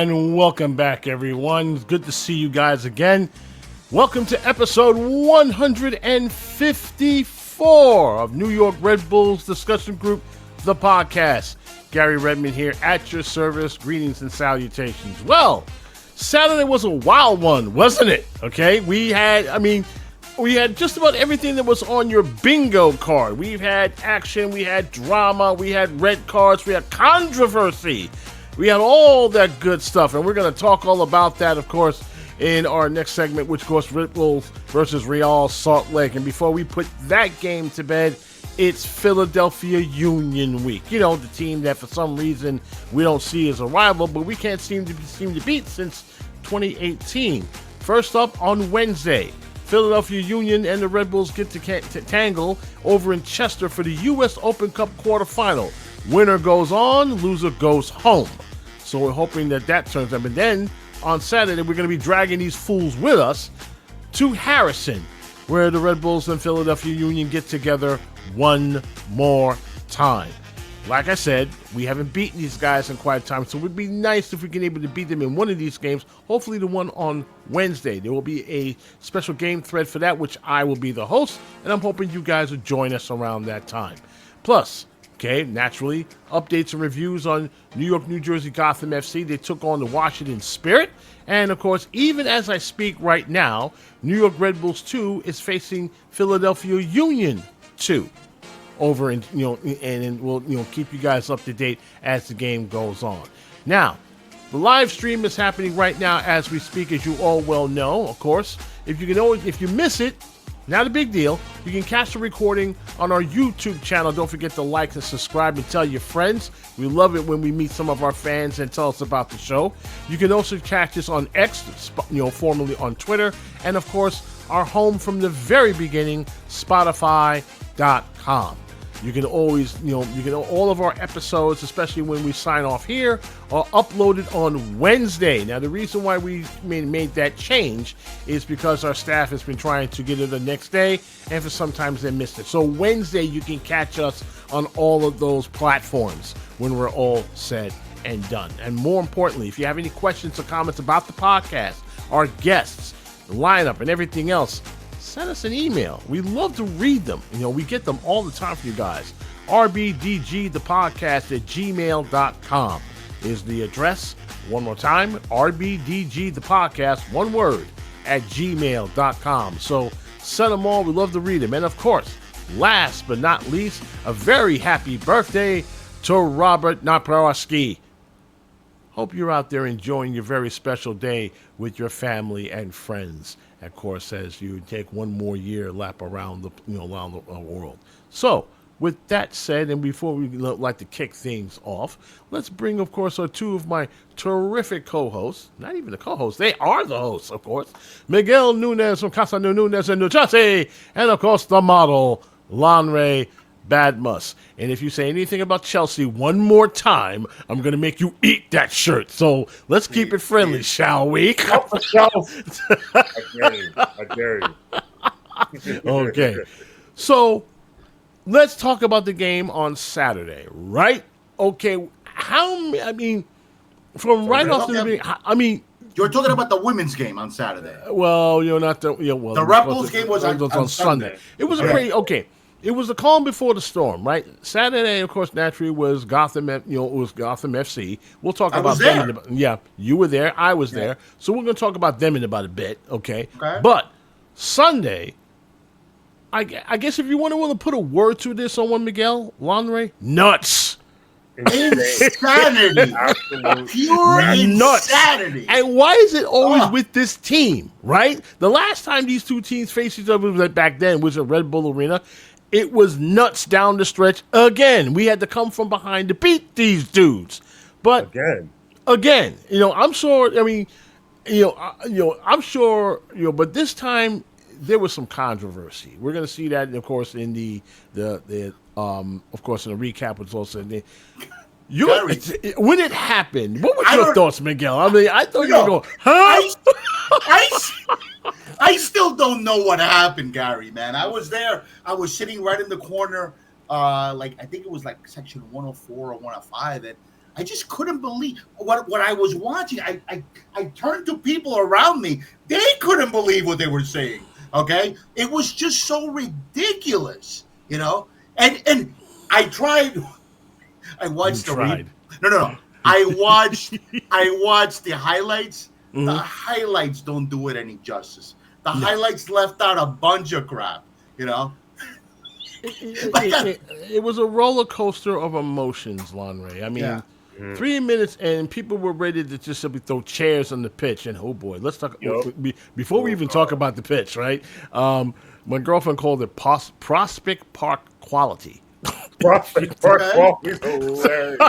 And welcome back, everyone. Good to see you guys again. Welcome to episode 154 of New York Red Bulls Discussion Group, the podcast. Garry Redmond here at your service. Greetings and salutations. Well, Saturday was a wild one, wasn't it? Okay, we had just about everything that was on your bingo card. We've had action, we had drama, we had red cards, we had controversy. We had all that good stuff, and we're going to talk all about that, of course, in our next segment, which, of course, Red Bulls versus Real Salt Lake. And before we put that game to bed, it's Philadelphia Union Week. You know, the team that for some reason we don't see as a rival, but we can't seem to beat since 2018. First up on Wednesday, Philadelphia Union and the Red Bulls get to tangle over in Chester for the U.S. Open Cup Quarterfinal. Winner goes on, loser goes home. So we're hoping that turns out. And then on Saturday, we're going to be dragging these fools with us to Harrison, where the Red Bulls and Philadelphia Union get together one more time. Like I said, we haven't beaten these guys in quite a time, so it would be nice if we can able to beat them in one of these games, hopefully the one on Wednesday. There will be a special game thread for that, which I will be the host, and I'm hoping you guys will join us around that time. Plus, naturally, updates and reviews on New York, New Jersey, Gotham FC. They took on the Washington Spirit. And, of course, even as I speak right now, New York Red Bulls 2 is facing Philadelphia Union 2 over in, and we'll, keep you guys up to date as the game goes on. Now, the live stream is happening right now as we speak, as you all well know, of course. If you miss it, not a big deal. You can catch the recording on our YouTube channel. Don't forget to like and subscribe and tell your friends. We love it when we meet some of our fans and tell us about the show. You can also catch us on X, formerly on Twitter, and of course, our home from the very beginning, Spotify.com. You can always, all of our episodes, especially when we sign off here, are uploaded on Wednesday. Now, the reason why we made that change is because our staff has been trying to get it the next day, and for sometimes they missed it. So Wednesday, you can catch us on all of those platforms when we're all said and done. And more importantly, if you have any questions or comments about the podcast, our guests, the lineup, and everything else, send us an email. We love to read them. We get them all the time for you guys. NYRBDG, the podcast at gmail.com is the address. One more time, NYRBDG, the podcast, one word, at gmail.com. So send them all. We love to read them. And of course, last but not least, a very happy birthday to Robert Naprowski. Hope you're out there enjoying your very special day with your family and friends. Of course, as you take one more year lap around the world. So, with that said, and before we like to kick things off, let's bring, of course, two of my terrific co-hosts. Not even the co-hosts; they are the hosts, of course. Miguel Nunez from Casa Nunez and New Jersey, and of course the model Lanre Badmus. And if you say anything about Chelsea one more time, I'm going to make you eat that shirt. So let's keep it friendly, shall we? I dare you. Okay. So let's talk about the game on Saturday, right? Okay. From right off the beginning, you're talking about the women's game on Saturday. Well, not the. The Red Bulls game was on Sunday. It was It was the calm before the storm, right? Saturday, of course, naturally was Gotham. It was Gotham FC. We'll talk about them. You were there. I was there. So we're going to talk about them in about a bit, okay? But Sunday, I guess if you want to put a word to this on one, Miguel, Lanre, nuts. Insanity. Pure insanity. And why is it always with this team, right? The last time these two teams faced each other back then was at Red Bull Arena. It was nuts down the stretch again. We had to come from behind to beat these dudes. But again, I'm sure. I'm sure. But this time there was some controversy. We're going to see that, of course, in the of course, in the recap, was also when it happened. What were your thoughts, Miguel? I thought you were going, huh? I still don't know what happened, Garry, man. I was there. I was sitting right in the corner, I think it was like section 104 or 105, and I just couldn't believe what I was watching. I turned to people around me. They couldn't believe what they were saying. Okay, it was just so ridiculous, And I tried. I You watched the tried. No. I watched the highlights. The Mhm. highlights don't do it any justice. The No. highlights left out a bunch of crap. Like, It was a roller coaster of emotions, Lanre. I yeah. mean, 3 minutes and people were ready to just simply throw chairs on the pitch. And oh boy, let's talk Yup. before we even talk about the pitch, right? My girlfriend called it prospect park quality. Prospect Park Okay. Quality is hilarious.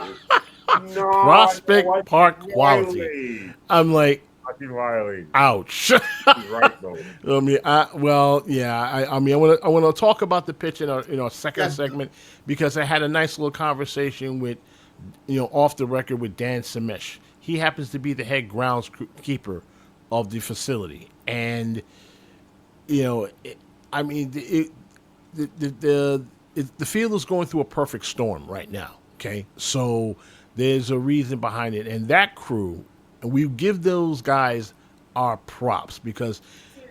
No, Prospect I Park like quality. Riley. I'm like, I think Riley. ouch. He's right though. I mean, I want to talk about the pitch in our second Yeah. segment because I had a nice little conversation with, off the record with Dan Samish. He happens to be the head groundskeeper of the facility, and I mean, the field is going through a perfect storm right now. Okay, so there's a reason behind it, and that crew, and we give those guys our props because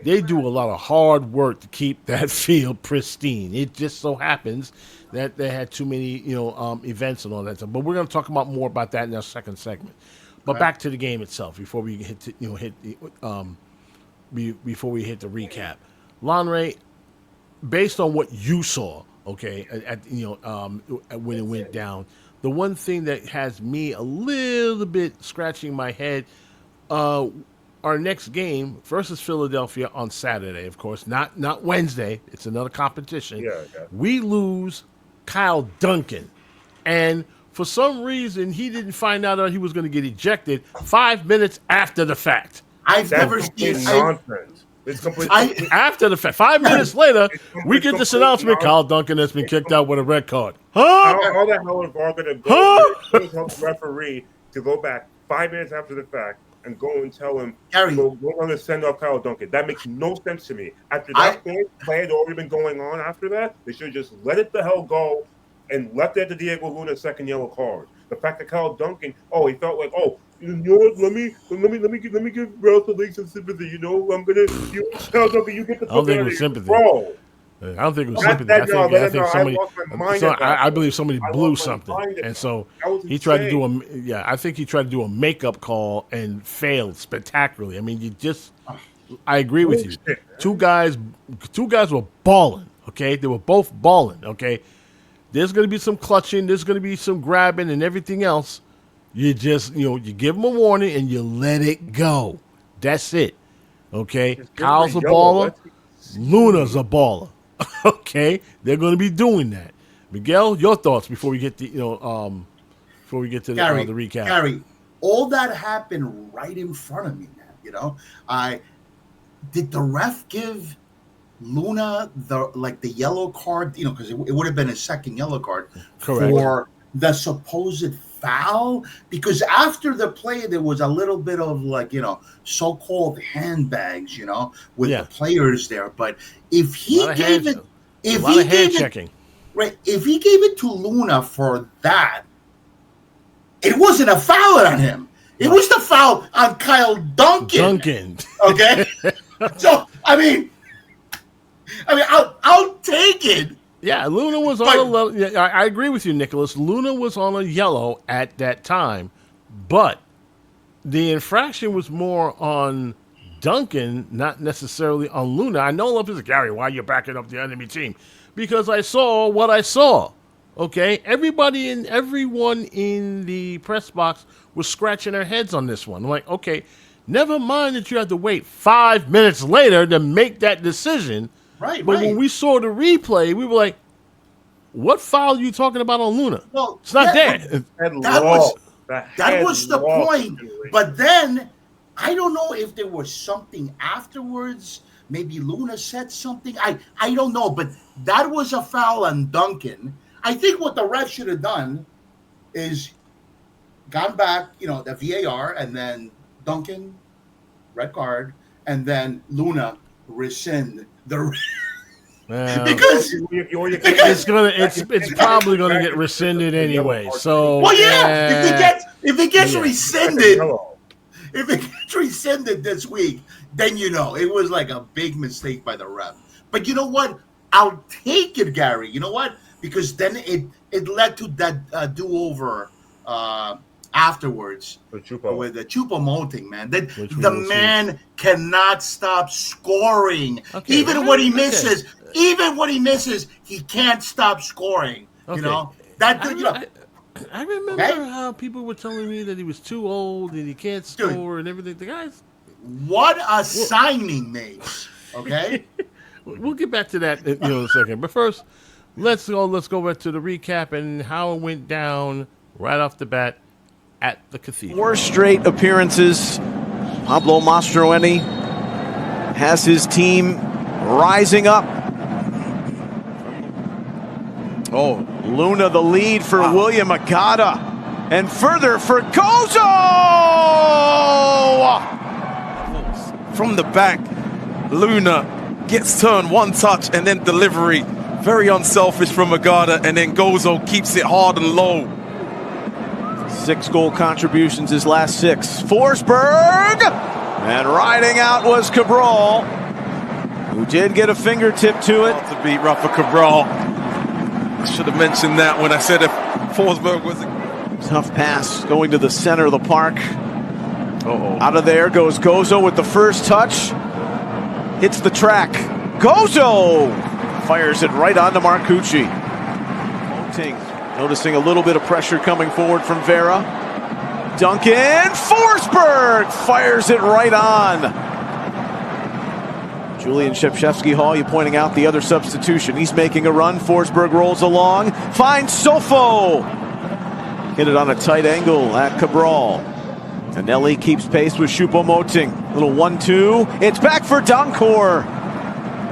they do a lot of hard work to keep that field pristine. It just so happens that they had too many, events and all that stuff. But we're going to talk more about that in our second segment. But Okay. back to the game itself before we before we hit the recap. Lanre, based on what you saw, okay, when it went down, the one thing that has me a little bit scratching my head, our next game versus Philadelphia on Saturday, of course, not Wednesday. It's another competition. Yeah. We lose Kyle Duncan, and for some reason he didn't find out that he was going to get ejected 5 minutes after the fact. I've That's never complete seen. nonsense. It's complete. After the fact, 5 minutes later, we get this complete announcement: nonsense. Kyle Duncan has been kicked out with a red card. Huh? How the hell is VAR going to Huh? go tell the referee to go back 5 minutes after the fact and go and tell him Garry. we're going to send off Kyle Duncan? That makes no sense to me. After I- that point, play had already been going on after that. They should have just let it the hell go and left it to Diego Luna's second yellow card. The fact that Kyle Duncan, he felt like, you know what? Let me give Ralph League some sympathy. I'm gonna Kyle Duncan, you get the I don't fuck think it out was of sympathy. here, bro. I don't think it was That- sympathy. that- I no, think that- no, I somebody. lost my mind at that I point. believe somebody I blew lost my something, mind at and that so point. That was he tried to insane. do I think he tried to do a makeup call and failed spectacularly. I mean, I agree with you. Bullshit, Two guys were balling. Okay, they were both balling. Okay, there's going to be some clutching, there's going to be some grabbing, and everything else. You just you give them a warning and you let it go. That's it. Okay, Just give Kyle's a him a yellow. baller. Let's- Luna's a baller. Okay, they're going to be doing that. Miguel, your thoughts before we get before we get to Garry, the recap. Garry, all that happened right in front of me, man. Did the ref give Luna the yellow card? Because it would have been a second yellow card Correct. for the supposed foul. Because after the play, there was a little bit of so-called handbags, with Yeah. the players there. But if he A lot of gave hand- it, a if lot he of hand gave it, checking. right, if he gave it to Luna for that, it wasn't a foul on him. It was the foul on Kyle Duncan. Duncan. Okay, so I mean, I'll take it. Yeah, Luna was on yeah, I agree with you, Nicholas. Luna was on a yellow at that time, but the infraction was more on Duncan, not necessarily on Luna. I know Love is Garry, why you're backing up the enemy team? Because I saw what I saw. Okay, everyone in the press box was scratching their heads on this one. I'm like, okay, never mind that you have to wait 5 minutes later to make that decision. Right, But when we saw the replay, we were like, what foul are you talking about on Luna? Well, It's not yeah, there. That was the point. But then I don't know if there was something afterwards. Maybe Luna said something. I don't know. But that was a foul on Duncan. I think what the ref should have done is gone back, the VAR, and then Duncan, red card, and then Luna rescind the Because it's probably gonna get rescinded anyway. So well, yeah, if it gets rescinded, if it gets rescinded this week, then it was like a big mistake by the ref. But you know what? I'll take it, Gary. You know what? Because then it led to that do-over afterwards with the Choupo-Moting, man. That the man cannot stop scoring. Okay, even when he misses, he can't stop scoring. Okay. I remember how people were telling me that he was too old and he can't score and everything. The guys, what a signing, mate. Okay. We'll get back to that in a second. But first, let's go back to the recap and how it went down right off the bat at the Cathedral. 4 straight appearances. Pablo Mastroeni has his team rising up. Oh, Luna the lead for William Agata. And further for Gozo! From the back, Luna gets turned, one touch, and then delivery. Very unselfish from Agata, and then Gozo keeps it hard and low. 6 goal contributions his last 6. Forsberg! And riding out was Cabral, who did get a fingertip to it. To beat Rafa Cabral. I should have mentioned that when I said if Forsberg was a tough pass going to the center of the park. Out of there goes Gozo with the first touch. Hits the track. Gozo fires it right onto Marcucci. Noticing a little bit of pressure coming forward from Vera. Duncan Forsberg fires it right on. Julian Shevchevsky-Hall, you pointing out the other substitution. He's making a run. Forsberg rolls along. Finds Sofo. Hit it on a tight angle at Cabral. Anelli keeps pace with Choupo-Moting. Little 1-2. It's back for Donkor.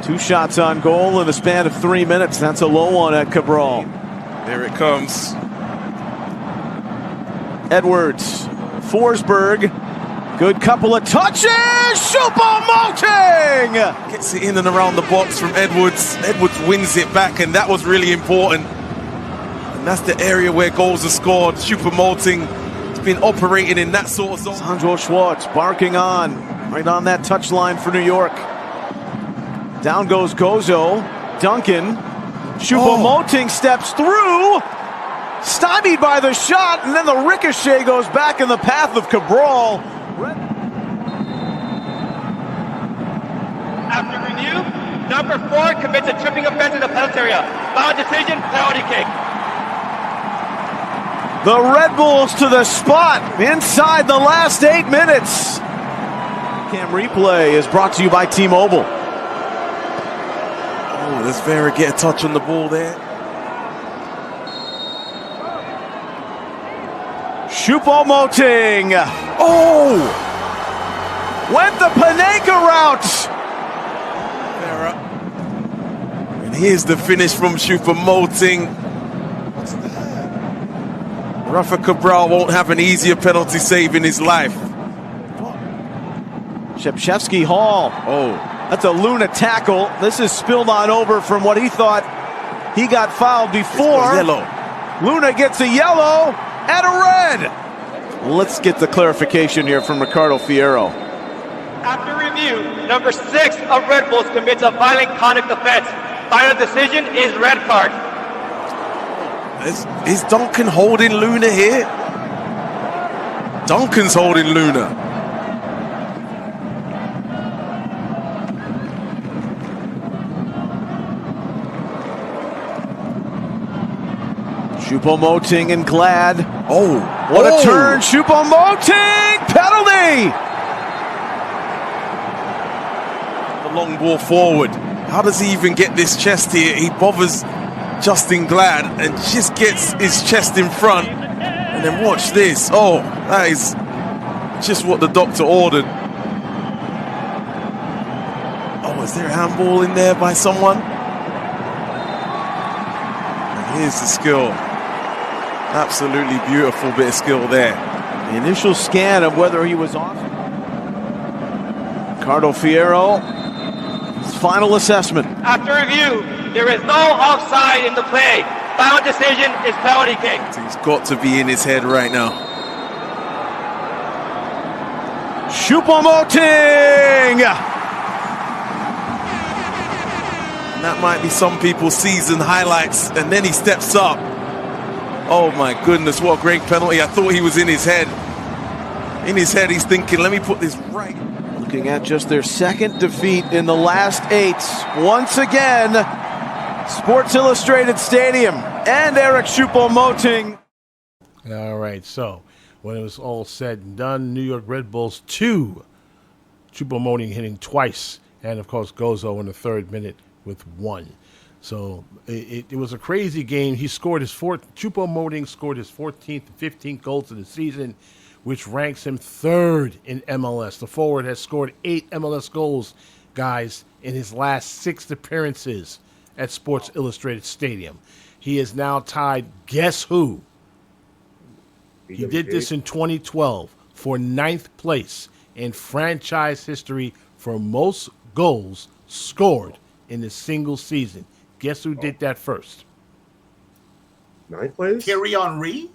2 shots on goal in the span of 3 minutes. That's a low one at Cabral. There it comes. Edwards. Forsberg. Good couple of touches. Choupo-Moting gets it in and around the box from Edwards. Edwards wins it back, and that was really important. And that's the area where goals are scored. Choupo-Moting has been operating in that sort of zone. Sandro Schwartz barking on, right on that touchline for New York. Down goes Gozo. Duncan. Choupo-Moting steps through. Stymied by the shot, and then the ricochet goes back in the path of Cabral. After review, number 4 commits a tripping offense in the penalty area. Foul decision, penalty kick. The Red Bulls to the spot inside the last 8 minutes. Cam replay is brought to you by T-Mobile. Oh, does Vera get a touch on the ball there? Choupo-Moting. Oh! Went the Panenka route. Vera. And here's the finish from Choupo-Moting. Rafa Cabral won't have an easier penalty save in his life. Shevchevsky-Hall. Oh, that's a Luna tackle. This is spilled on over from what he thought he got fouled before. Yellow. Luna gets a yellow and a red. Let's get the clarification here from Ricardo Fierro. After review, number 6 of Red Bulls commits a violent conduct offense. Final decision is red card. Is Duncan holding Luna here? Duncan's holding Luna. Choupo-Moting and Glad. Oh, what a turn. Choupo-Moting, penalty. The long ball forward. How does he even get this chest here? He bothers Justin Glad and just gets his chest in front. And then watch this. Oh, that is just what the doctor ordered. Oh, is there a handball in there by someone? And here's the skill. Absolutely beautiful bit of skill there. The initial scan of whether he was off. Ricardo Fierro Final assessment. After review, there is no offside in the play. Final decision is penalty kick. He's got to be in his head right now. Choupo-Moting! That might be some people's season highlights, and then he steps up. Oh my goodness, what a great penalty. I thought he was in his head. In his head, he's thinking, let me put this right. Looking at just their second defeat in the last 8. Once again, Sports Illustrated Stadium and Eric Choupo-Moting. All right, so when it was all said and done, New York Red Bulls 2, Choupo-Moting hitting twice, and of course Gozo in the 3rd minute with 1. So it was a crazy game. He scored Choupo-Moting scored his 14th and 15th goals of the season, which ranks him 3rd in MLS. The forward has scored 8 MLS goals, guys, in his last 6 appearances at Sports Illustrated Stadium. He is now tied, guess who? He did this in 2012 for 9th place in franchise history for most goals scored in a single season. Guess who did that first? 9th place? Thierry Henry?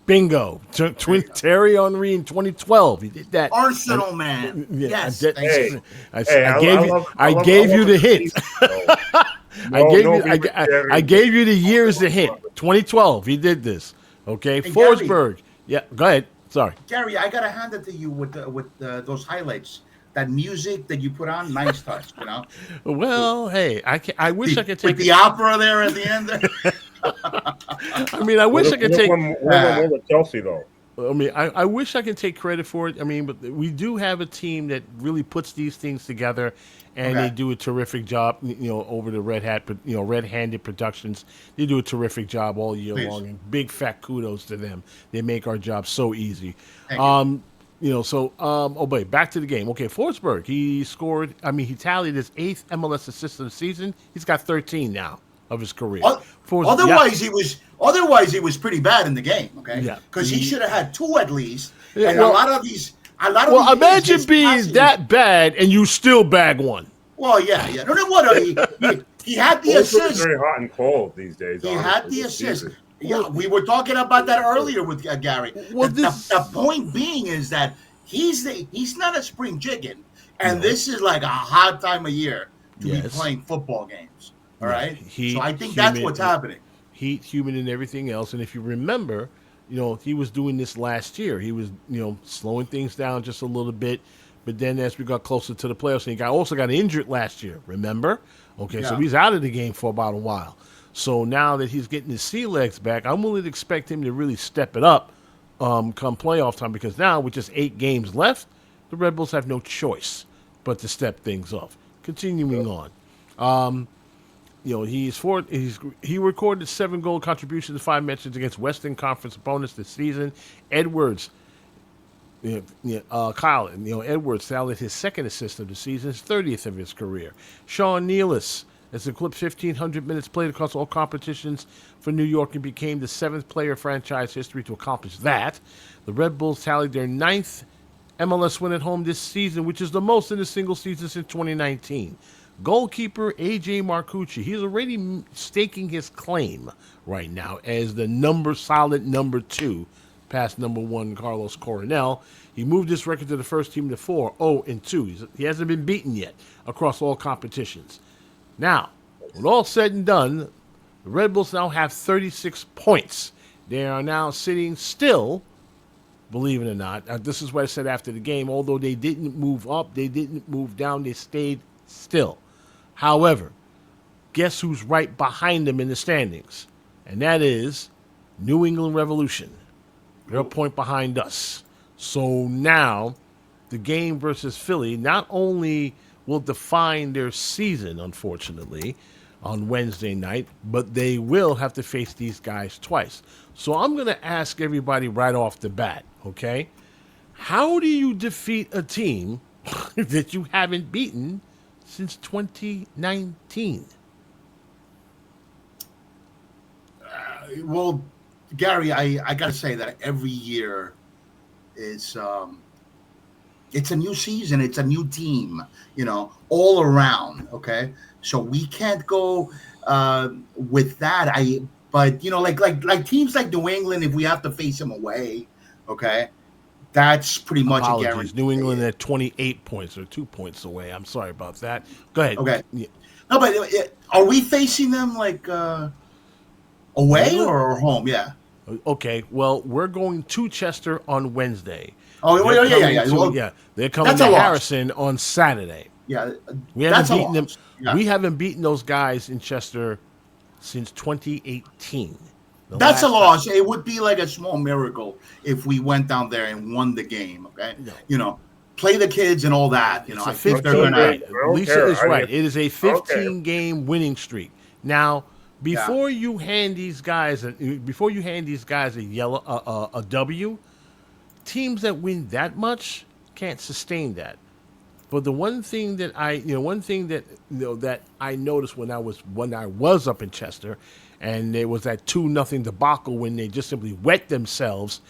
Bingo. Thierry Henry in 2012. He did that. Arsenal man. Yes. I gave you the hint. I gave you the years to hint. 2012. He did this. Okay. Hey, Forsberg. Yeah. Go ahead. Sorry. Gary, I gotta hand it to you with those highlights. That music that you put on, nice touch, you know. Well, hey, I wish I could take with the opera there at the end. There. I mean, I wish I could take. We're with Chelsea though. I mean, I wish I could take credit for it. I mean, but we do have a team that really puts these things together, and they do a terrific job. You know, over the Red Handed Productions, they do a terrific job all year long. And big fat kudos to them. They make our job so easy. Back to the game. Okay, Forsberg, he tallied his 8th MLS assist of the season. He's got 13 now of his career. Otherwise, he was pretty bad in the game. Okay, because he should have had 2 at least. Yeah, and a lot of these. Imagine being that bad and you still bag 1. Well, yeah. No, he had the assist. It's very hot and cold these days. He had the assist. Yeah, we were talking about that earlier with Gary. Well, the point being is that he's not a spring chicken, and this is like a hot time of year to be playing football games. All right, so I think that's what's happening. Heat, humid, and everything else. And if you remember, he was doing this last year. He was slowing things down just a little bit, but then as we got closer to the playoffs, and he also got injured last year. Remember? Okay, so he's out of the game for about a while. So now that he's getting his sea legs back, I'm willing to expect him to really step it up come playoff time, because now with just 8 games left, the Red Bulls have no choice but to step things off. Continuing on. He recorded 7 goal contributions, 5 mentions against Western Conference opponents this season. Edwards, Edwards tallied his 2nd assist of the season, his 30th of his career. Sean Nealis has eclipsed 1,500 minutes played across all competitions for New York and became the 7th player in franchise history to accomplish that. The Red Bulls tallied their 9th MLS win at home this season, which is the most in a single season since 2019. Goalkeeper A.J. Marcucci, he's already staking his claim right now as the solid number 2 past number 1 Carlos Coronel. He moved this record to the first team to 4-0-2. He hasn't been beaten yet across all competitions. Now, when all said and done, the Red Bulls now have 36 points. They are now sitting still, believe it or not. This is what I said after the game. Although they didn't move up, they didn't move down, they stayed still. However, guess who's right behind them in the standings? And that is New England Revolution. They're a point behind us. So now, the game versus Philly not only will define their season, unfortunately, on Wednesday night, but they will have to face these guys twice. So I'm going to ask everybody right off the bat, okay? How do you defeat a team that you haven't beaten since 2019? Well, Gary, I got to say that every year is It's a new season. It's a new team, all around. Okay. So we can't go with that. But like teams like New England, if we have to face them away, okay, that's pretty much a guarantee. New England at 28 points or 2 points away. I'm sorry about that. Go ahead. Okay. Yeah. No, but are we facing them like away or home? Yeah. Okay. Well, we're going to Chester on Wednesday. Oh, yeah. They're coming to Harrison on Saturday. Yeah, we haven't beaten them. Yeah. We haven't beaten those guys in Chester since 2018. That's a loss. It would be like a small miracle if we went down there and won the game. Okay, play the kids and all that. I think they're gonna. Lisa is right. It is a 15-game winning streak. Now, before you hand these guys a W, teams that win that much can't sustain that. But the one thing that I noticed when I was up in Chester, and there was that 2-0 debacle when they just simply wet themselves,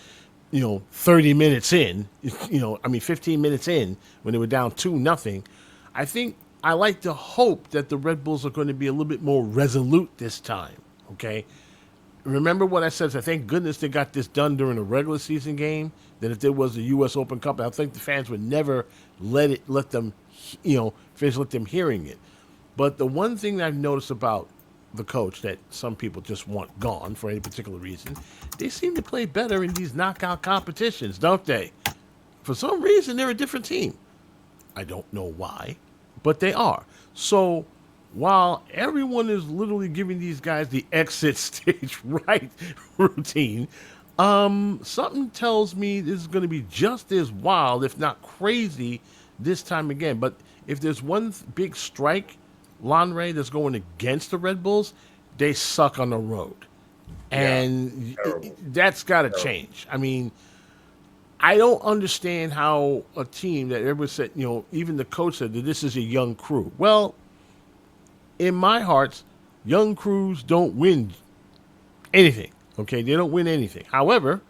30 minutes in, 15 minutes in when they were down 2-0. I like to hope that the Red Bulls are going to be a little bit more resolute this time. Okay. Remember what I said? Thank goodness they got this done during a regular season game. That if there was a U.S. Open Cup, I think the fans would never let them hearing it. But the one thing that I've noticed about the coach that some people just want gone for any particular reason, they seem to play better in these knockout competitions, don't they? For some reason, they're a different team. I don't know why, but they are. So while everyone is literally giving these guys the exit stage right routine, something tells me this is going to be just as wild, if not crazy, this time again. But if there's one big strike, Lanre, that's going against the Red Bulls, they suck on the road. And that's got to change. I mean, I don't understand how a team that everyone said, even the coach said that this is a young crew. Well, in my heart, young crews don't win anything. Okay, they don't win anything. However,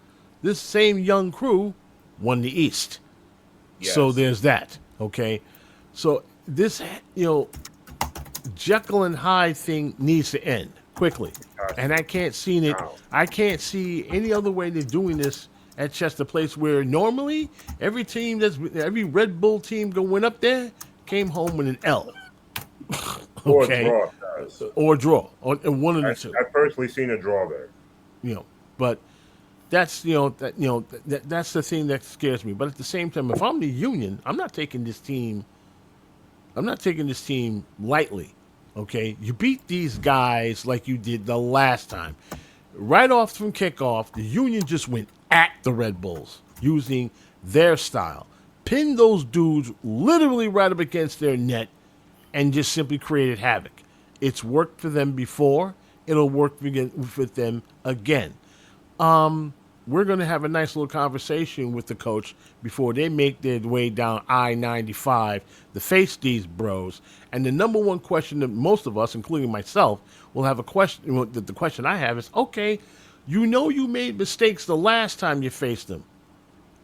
this same young crew won the East. Yes. So there's that. Okay, so this Jekyll and Hyde thing needs to end quickly, and I can't see it. I can't see any other way they're doing this at Chester Place, where normally every Red Bull team going up there came home with an L. Okay. Or draw, or one of the two. I've personally seen a draw there. But that's that's the thing that scares me. But at the same time, if I'm the Union, I'm not taking this team lightly. Okay, you beat these guys like you did the last time. Right off from kickoff, the Union just went at the Red Bulls using their style, pinned those dudes literally right up against their net, and just simply created havoc. It's worked for them before. It'll work with them again. We're going to have a nice little conversation with the coach before they make their way down I-95 to face these bros. And the number one question that most of us, including myself, will have a question. The question I have is, okay, you made mistakes the last time you faced them.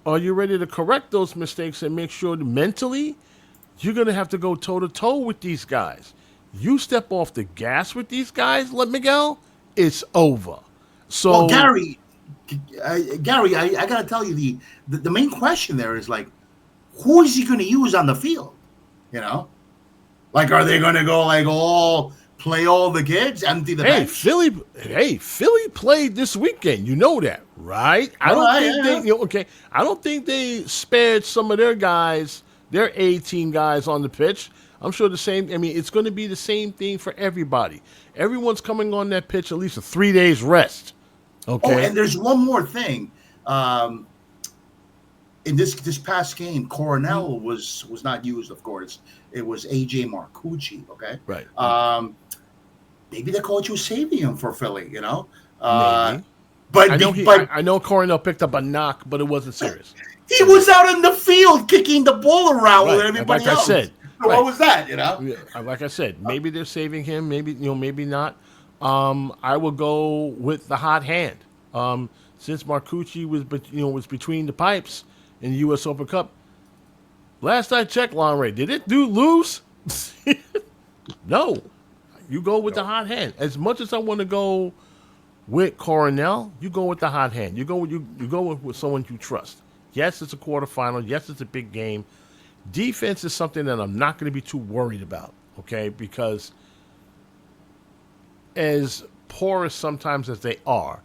Are you ready to correct those mistakes and make sure that mentally you're going to have to go toe-to-toe with these guys? You step off the gas with these guys, Miguel, it's over. So, well, Garry, I got to tell you, the main question there is, like, who is he going to use on the field? Like, are they going to go, like, play all the kids, empty the bench? Philly played this weekend. You know that, right? I don't think they spared some of their guys, their A-team guys on the pitch. I'm sure the same. I mean, it's going to be the same thing for everybody. Everyone's coming on that pitch at least a 3 days rest. Okay. Oh, and there's one more thing. In this past game, Coronel was not used, of course. It was AJ Marcucci. Okay. Right. Maybe the coach was saving him for Philly. Maybe. But I know Coronel picked up a knock, but it wasn't serious. He was out in the field kicking the ball around with everybody else. I said. So what was that, Like I said, maybe they're saving him, maybe maybe not. I will go with the hot hand. Since Marcucci was between the pipes in the U.S. Open Cup, Last I checked, Lanre, did it do lose? No. You go with the hot hand. As much as I want to go with Coronel, you go with the hot hand. You go with someone you trust. Yes, it's a quarterfinal. Yes, it's a big game. Defense is something that I'm not going to be too worried about, okay? Because as porous sometimes as they are,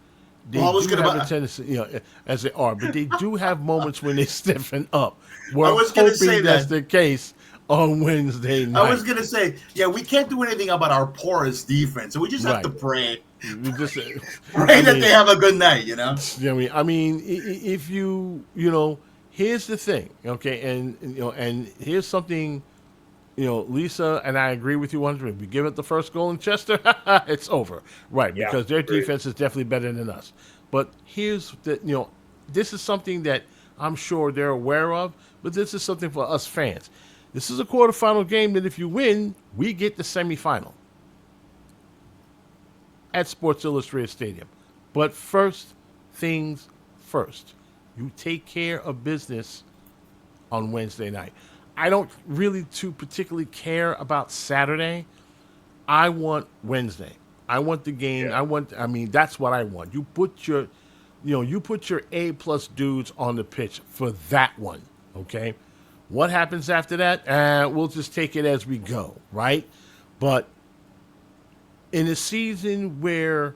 they do have a tendency, as they are, but they do have moments when they stiffen up. We're hoping that's the case on Wednesday night. I was going to say, we can't do anything about our porous defense, so we just have to pray. We just pray that they have a good night, I mean, if here's the thing, okay, and here's something, Lisa and I agree with you 100%. We give it the first goal in Chester, it's over, right? Because their defense is definitely better than us. But here's the, this is something that I'm sure they're aware of, but this is something for us fans. This is a quarterfinal game that if you win, we get the semifinal at Sports Illustrated Stadium. But first things first. You take care of business on Wednesday night. I don't really too particularly care about Saturday. I want Wednesday. I want the game. Yeah. That's what I want. You put your A+ dudes on the pitch for that one, okay? What happens after that? We'll just take it as we go, right? But in a season where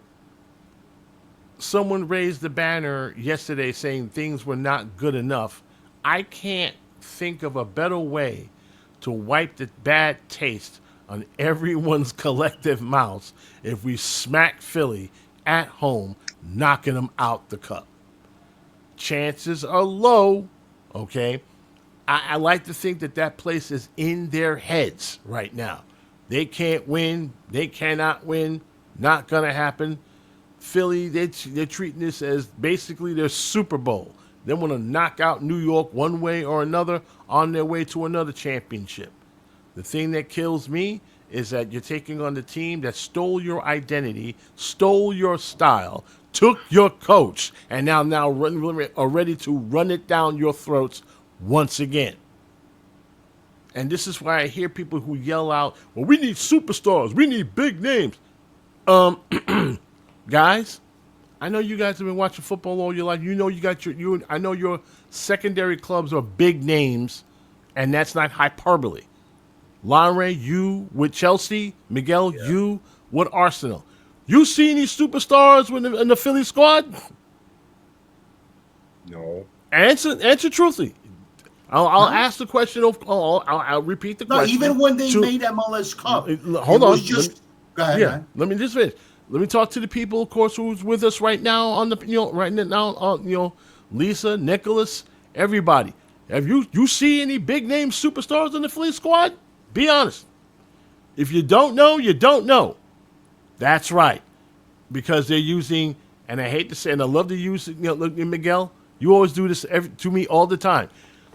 someone raised the banner yesterday saying things were not good enough, I can't think of a better way to wipe the bad taste on everyone's collective mouths if we smack Philly at home, knocking them out the cup. Chances are low, okay? I like to think that place is in their heads right now. They can't win. They cannot win. Not going to happen. Philly, they're treating this as basically their Super Bowl. They want to knock out New York one way or another on their way to another championship. The thing that kills me is that you're taking on the team that stole your identity, stole your style, took your coach, and now are ready to run it down your throats once again. And this is why I hear people who yell out, well, we need superstars. We need big names. Guys, I know you guys have been watching football all your life. You know you got I know your secondary clubs are big names, and that's not hyperbole. Lanre, you with Chelsea. Miguel, you with Arsenal. You see any superstars in the Philly squad? No. Answer truthfully. I'll ask the question. I'll repeat the question. Even when they made MLS Cup. Hold on. Go ahead, man. Let me just finish. Let me talk to the people, of course, who's with us right now on the Lisa, Nicholas, everybody. Have you see any big name superstars in the Philly squad? Be honest. If you don't know, you don't know. That's right. Because they're using, and I hate to say, and I love to use, look, Miguel, you always do this to me all the time.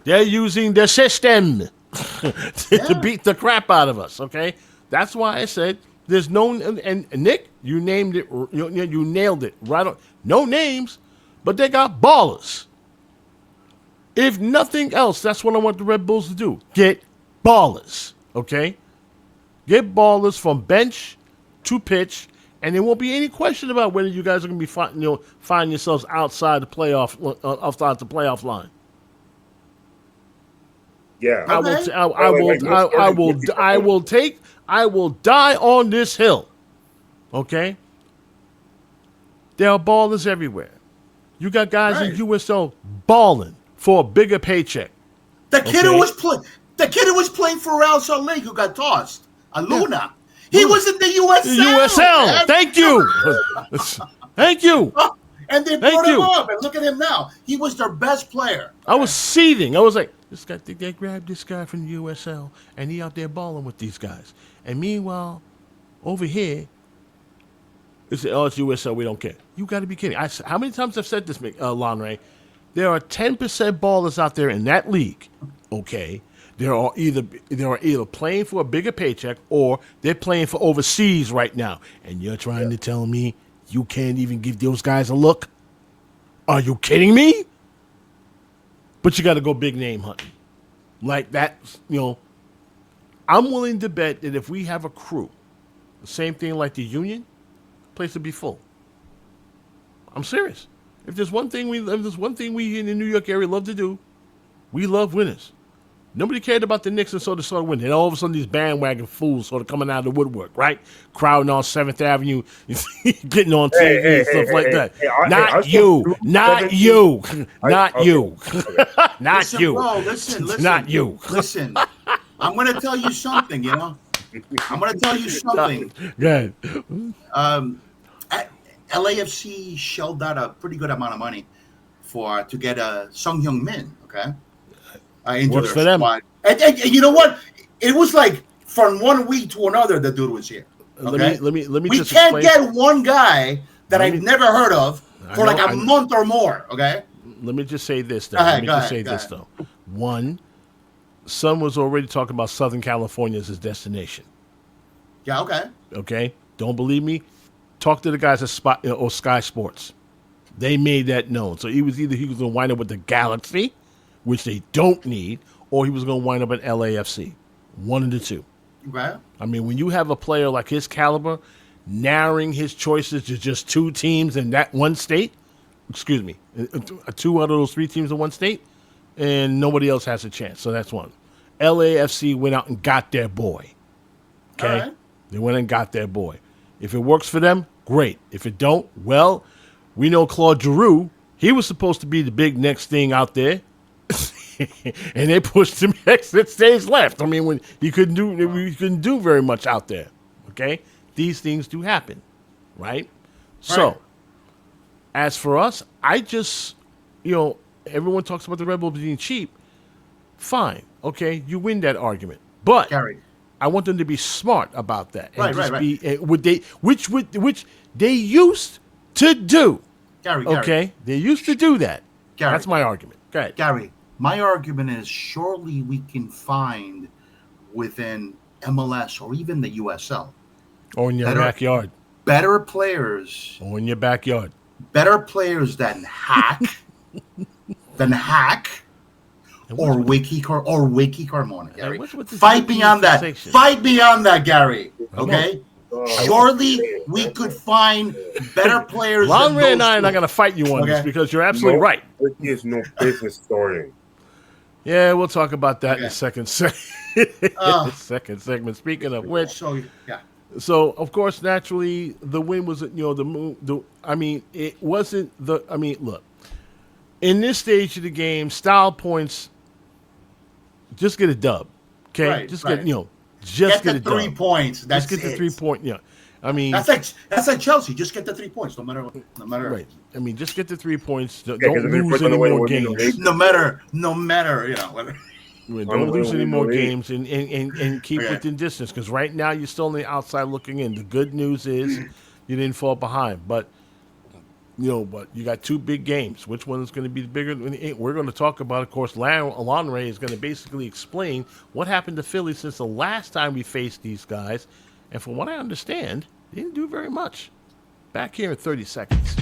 They're using the system to beat the crap out of us, okay? That's why I said there's no, and Nick, you named it, you nailed it right on. No names, but they got ballers. If nothing else, that's what I want the Red Bulls to do. Get ballers, okay? Get ballers from bench to pitch, and there won't be any question about whether you guys are going to be find yourselves outside the playoff line. Yeah, I will die on this hill. Okay? There are ballers everywhere. You got guys in USL balling for a bigger paycheck. The kid who was playing for Real Salt Lake who got tossed, Luna. He was in the USL. Man. Thank you. Thank you. And they brought him up, and look at him now. He was their best player. I was seething. I was like, they grabbed this guy from the USL, and he out there balling with these guys. And meanwhile, over here, it's USL, we don't care. You got to be kidding. How many times I've said this, Lanre? There are 10% ballers out there in that league, okay? They are either playing for a bigger paycheck or they're playing for overseas right now. And you're trying to tell me you can't even give those guys a look? Are you kidding me? But you got to go big name hunting. Like that, I'm willing to bet that if we have a crew, the same thing like the Union, place would be full. I'm serious. If there's one thing we in the New York area love to do, we love winners. Nobody cared about the Knicks and so they started winning. And all of a sudden, these bandwagon fools sort of coming out of the woodwork, right? Crowding on 7th Avenue, getting on TV and stuff like that. Not you. Not you. Not you. Not you. Bro, listen. Not you. Listen, I'm going to tell you something, I'm going to tell you something. Good. LAFC shelled out a pretty good amount of money to get Sung Hyung Min, okay? Into Works their for squad. And you know what? It was like from one week to another, the dude was here. Okay? Let me we just can't explain. get one guy that I've never heard of for like a month or more. Okay. Let me just say this though. One, Sun was already talking about Southern California as his destination. Yeah. Okay. Okay. Don't believe me? Talk to the guys at Sky Sports. They made that known. So he was going to wind up with the Galaxy, which they don't need, or he was going to wind up at LAFC. One of the two. Right. I mean, when you have a player like his caliber, narrowing his choices to just two teams in that one state, two out of those three teams in one state, and nobody else has a chance. So that's one. LAFC went out and got their boy. Okay? Right. They went and got their boy. If it works for them, great. If it don't, well, we know Claude Giroux, he was supposed to be the big next thing out there. And they pushed him exit stage left. I mean, when he couldn't do very much out there. Okay? These things do happen. Right? So, as for us, I just, everyone talks about the Red Bulls being cheap. Fine. Okay, you win that argument. But Garry, I want them to be smart about that. And Right. Which they used to do. Garry. Okay? They used to do that. Garry. That's my argument. Go ahead. Garry, my argument is surely we can find within MLS or even the USL Or in your backyard. better players. Or in your backyard. Better players than Hack, or Wiki Carmona, Garry. Fight me on that, Garry. Okay? Surely we could find better players. Lanre and I are not going to fight you on this because you're absolutely right. Wiki is no business starting. Yeah, we'll talk about that in the second segment. Speaking of which, so of course, naturally, the win was, it wasn't look, in this stage of the game, style points, just get a dub, okay? Right, get the 3 points. That's just get the 3 point. Yeah, I mean that's like Chelsea. Just get the 3 points, no matter. Right. I mean, just get the 3 points. Don't because lose any more games. No matter. Whether. Don't lose any more games and keep within distance because right now you're still on the outside looking in. The good news is you didn't fall behind, but you got two big games. Which one is going to be the bigger? We're going to talk about, of course, Lanre is going to basically explain what happened to Philly since the last time we faced these guys. And from what I understand, they didn't do very much. Back here in 30 seconds.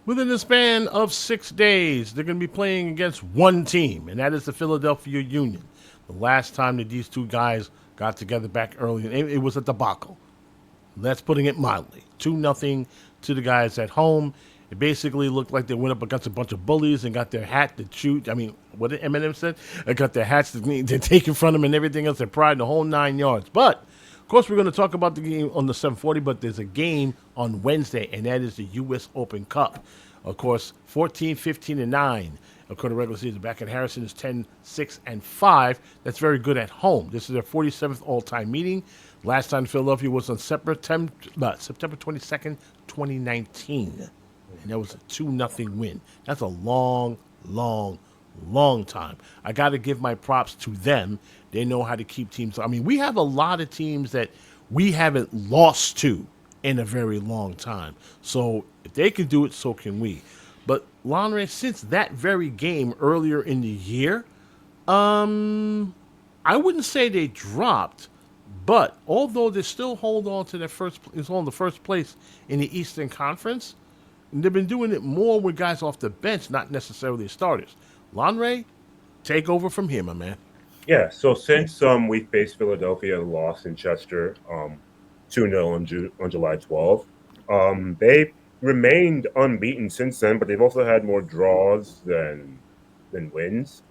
Within the span of 6 days, they're going to be playing against one team, and that is the Philadelphia Union. The last time that these two guys got together back early, it was a debacle. That's putting it mildly. 2-0 to the guys at home. It basically looked like they went up against a bunch of bullies and got their hat to shoot. I mean, what did Eminem said? They got their hats to take in front of them and everything else, their pride, the whole 9 yards. But of course, we're going to talk about the game on the 740, but there's a game on Wednesday, and that is the U.S. Open Cup. Of course, 14, 15, and 9. According to regular season, back in Harrison is 10, 6, and 5. That's very good at home. This is their 47th all-time meeting. Last time in Philadelphia was on September 22nd, 2019. And that was a 2-0 win. That's a long, long long time. I got to give my props to them. They know how to keep teams. I mean, we have a lot of teams that we haven't lost to in a very long time. So if they can do it, so can we. But Lanre, since that very game earlier in the year, I wouldn't say they dropped, but although they still hold on to their the first place in the Eastern Conference, they've been doing it more with guys off the bench, not necessarily starters. Lanre, take over from here, my man. Yeah, so since we faced Philadelphia and lost in Chester 2-0 on July 12th, they remained unbeaten since then, but they've also had more draws than wins.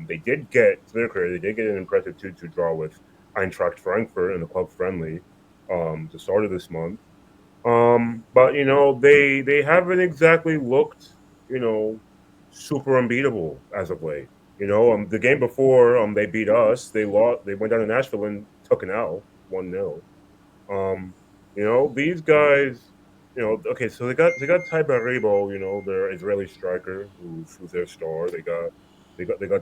They did get, to their credit, they did get an impressive 2-2 draw with Eintracht Frankfurt in the club friendly the start of this month. But they haven't exactly looked super unbeatable as of late. The game before they beat us, they lost. They went down to Nashville and took an L, 1-0. These guys, okay, so they got Ty Baribo, their Israeli striker, who's their star. They got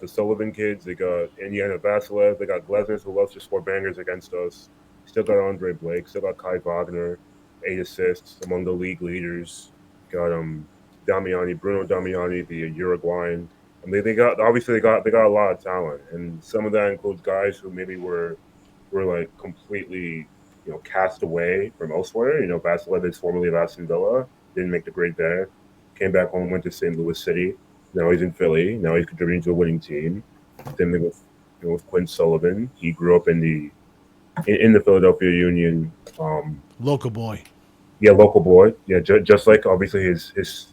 the Sullivan kids. They got Indiana Vasilev. They got Glesnes, who loves to score bangers against us. Still got Andre Blake. Still got Kai Wagner, 8 assists, among the league leaders. Got Bruno Damiani, the Uruguayan. And they got a lot of talent, and some of that includes guys who maybe were like completely cast away from elsewhere. Vasilev is formerly of Aston Villa, didn't make the grade there, came back home, went to St. Louis City. Now he's in Philly. Now he's contributing to a winning team. Same thing with Quinn Sullivan. He grew up in the Philadelphia Union. Local boy. Yeah, local boy. Yeah, just like obviously his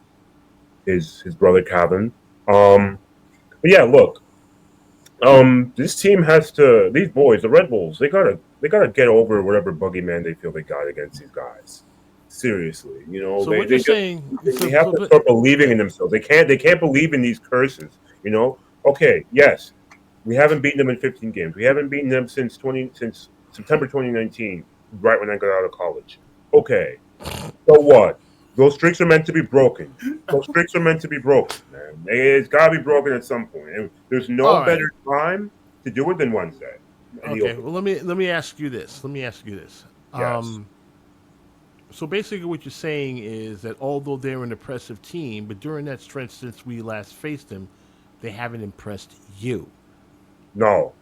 brother Calvin. But yeah, look. This team has to. These boys, the Red Bulls, they gotta get over whatever boogeyman they feel they got against these guys. Seriously, So what you're saying? They have to start believing in themselves. They can't believe in these curses. Okay, yes, we haven't beaten them in 15 games. We haven't beaten them since September 2019, right when I got out of college. Okay, so what? Those streaks are meant to be broken. Man. It's got to be broken at some point. And there's no better time to do it than Wednesday. Okay. Well, let me ask you this. Yes. So basically, what you're saying is that although they're an impressive team, but during that stretch since we last faced them, they haven't impressed you. No.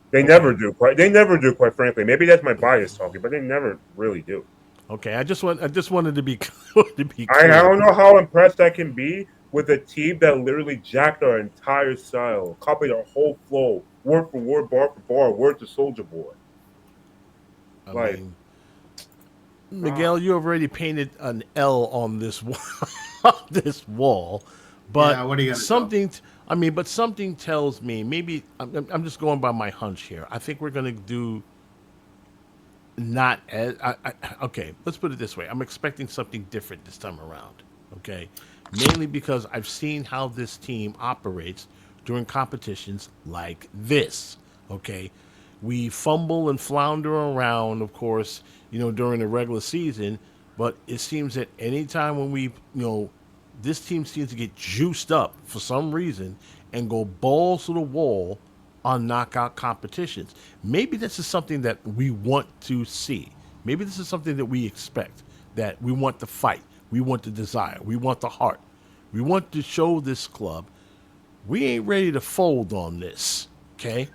They never do. Quite frankly. Maybe that's my bias talking, but they never really do. Okay, I just wanted to be clear. I don't know how impressed I can be with a team that literally jacked our entire style, copied our whole flow, word for word, bar for bar, word to Soldier Boy. I mean, Miguel, you already painted an L on this wall, but yeah, what are you something. But something tells me maybe I'm just going by my hunch here. I think we're gonna do. Not as okay. Let's put it this way. I'm expecting something different this time around. Okay, mainly because I've seen how this team operates during competitions like this. Okay, we fumble and flounder around, of course, during the regular season. But it seems that anytime when we, this team seems to get juiced up for some reason and go balls to the wall on knockout competitions. Maybe this is something that we want to see. Maybe this is something that we expect, that we want the fight, we want the desire, we want the heart. We want to show this club we ain't ready to fold on this, okay?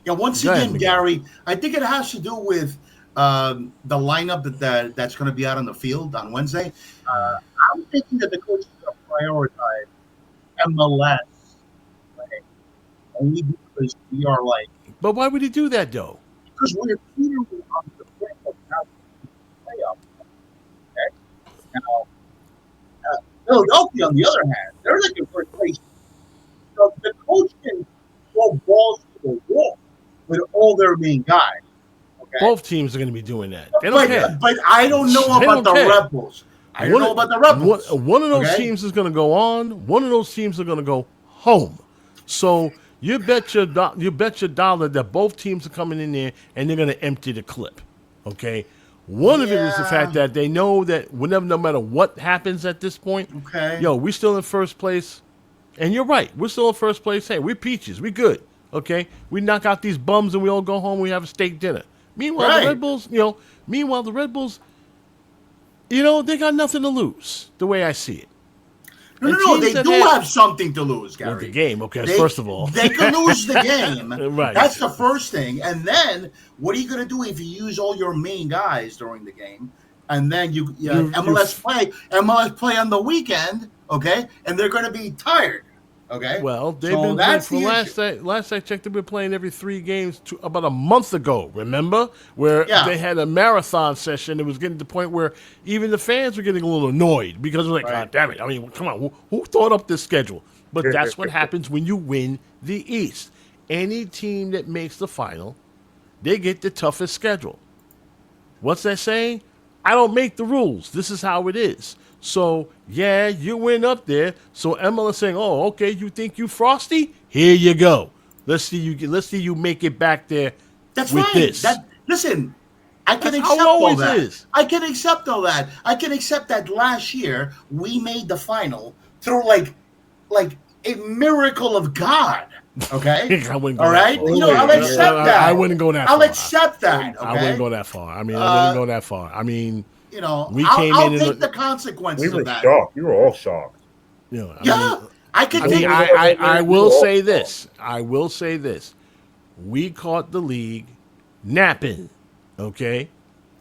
Yeah, once again, Garry, I think it has to do with the lineup that's going to be out on the field on Wednesday. I'm thinking that the coach is going to prioritize MLS. Only because we are But why would he do that, though? Because we're teetering on the brink of not playoff. Okay? Now, Philadelphia, on the other hand, they're looking for a place. So the coach can throw balls to the wall with all their main guys. Okay? Both teams are going to be doing that. They don't care. But I don't know about the Rebels. I don't know about the Rebels. One of those teams is going to go on. One of those teams are going to go home. So you bet your dollar that both teams are coming in there and they're going to empty the clip. Okay? One of it is the fact that they know that no matter what happens at this point, we're still in first place. And you're right. We're still in first place. Hey, we're peaches. We good. Okay? We knock out these bums and we all go home. We have a steak dinner. Meanwhile, the Red Bulls, they got nothing to lose, the way I see it. No, they do have something to lose, Garry. Well, the game, okay, first of all. They can lose the game. Right. That's the first thing. And then, what are you going to do if you use all your main guys during the game? And then MLS play on the weekend, okay? And they're going to be tired, okay? Well, they've been playing for last I checked, they've been playing every 3 games about a month ago, remember? Where they had a marathon session. It was getting to the point where even the fans were getting a little annoyed because they're like, God damn it. I mean, come on, who thought up this schedule? But that's what happens when you win the East. Any team that makes the final, they get the toughest schedule. What's that saying? I don't make the rules. This is how it is. So, you win up there. So MLS saying, "Oh, okay, you think you frosty? Here you go. Let's see you make it back there." That's with right. This. Listen, I can accept all that. I can accept all that. I can accept that last year we made the final through like a miracle of God. Okay. I wouldn't go all right. I'll accept that. I wouldn't go that far. I'll accept that. Okay? I wouldn't go that far. I wouldn't go that far. I mean, I'll take the consequences of that. We were shocked. You were all shocked. I will say this. I will say this. We caught the league napping. Okay.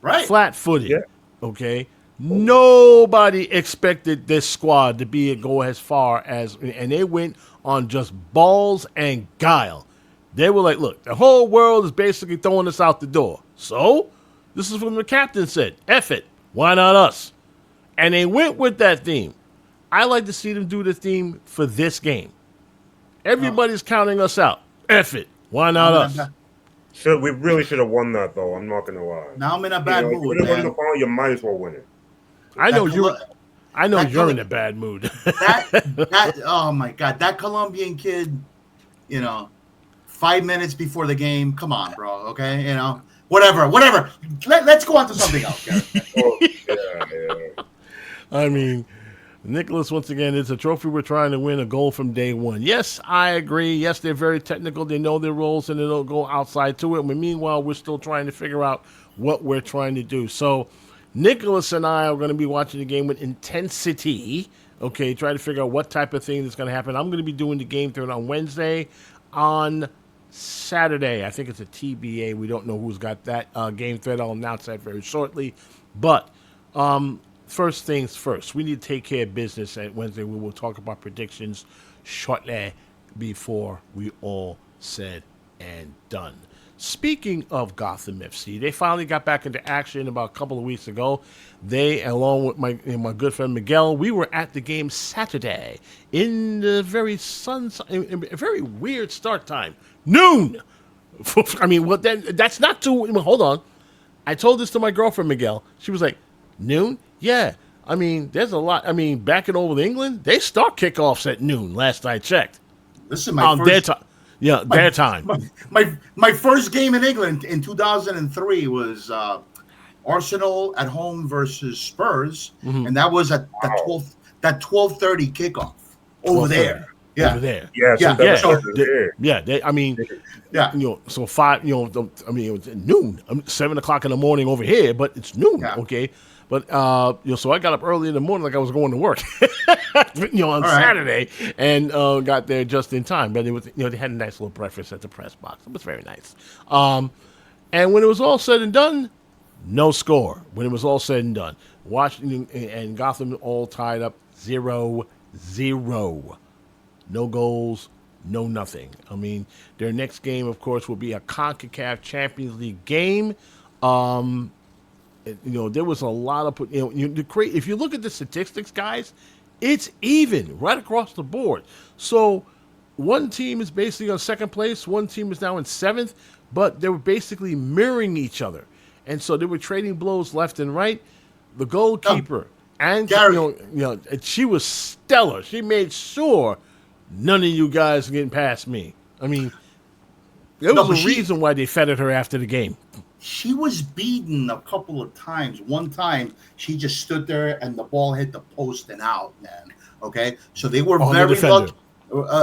Right. Flat-footed. Yeah. Okay. Nobody expected this squad to go as far as, and they went on just balls and guile. They were like, look, the whole world is basically throwing us out the door. So, this is what the captain said. F it. Why not us? And they went with that theme. I like to see them do the theme for this game. Everybody's counting us out. F it. Why not us? We really should have won that, though. I'm not going to lie. Now I'm in a bad mood, If you win the final, you might as well win it. I know you're in a bad mood. that oh my God, that Colombian kid, 5 minutes before the game. Come on, bro. Okay, whatever. Let's go on to something else. I mean, Nicholas, once again, it's a trophy we're trying to win, a goal from day one. Yes, I agree. Yes, they're very technical. They know their roles, and they don't go outside to it. But meanwhile, we're still trying to figure out what we're trying to do. So Nicholas and I are going to be watching the game with intensity, okay, trying to figure out what type of thing is going to happen. I'm going to be doing the game thread on Wednesday. On Saturday, I think it's a TBA. We don't know who's got that game thread. I'll announce that very shortly. But first things first, we need to take care of business at Wednesday. We will talk about predictions shortly before we all said and done. Speaking of Gotham FC, they finally got back into action about a couple of weeks ago. They, along with my good friend Miguel, we were at the game Saturday in the very a very weird start time, noon. I mean, that's not too. Hold on, I told this to my girlfriend Miguel. She was like, noon? Yeah. I mean, there's a lot. I mean, back in over England, they start kickoffs at noon. Last I checked. This is my first. Their time. Yeah, their time. My first game in England in 2003 was Arsenal at home versus Spurs, and that was at that 12:30 kickoff over there. Yeah, over there. So 5. I mean, it was noon. 7 o'clock in the morning over here, but it's noon. Yeah. Okay. But so I got up early in the morning like I was going to work, on Saturday, and got there just in time. But it was, they had a nice little breakfast at the press box. It was very nice. And when it was all said and done, no score. When it was all said and done, Washington and Gotham all tied up 0-0. No goals, no nothing. I mean, their next game, of course, will be a CONCACAF Champions League game. There was a lot of if you look at the statistics, guys, it's even right across the board. So one team is basically on second place, one team is now in seventh, but they were basically mirroring each other, and so they were trading blows left and right. The goalkeeper and Garry, she was stellar. She made sure none of you guys are getting past me. I mean, there was a reason why they feted her after the game. She was beaten a couple of times. One time, she just stood there and the ball hit the post and out, man. Okay? So they were very lucky.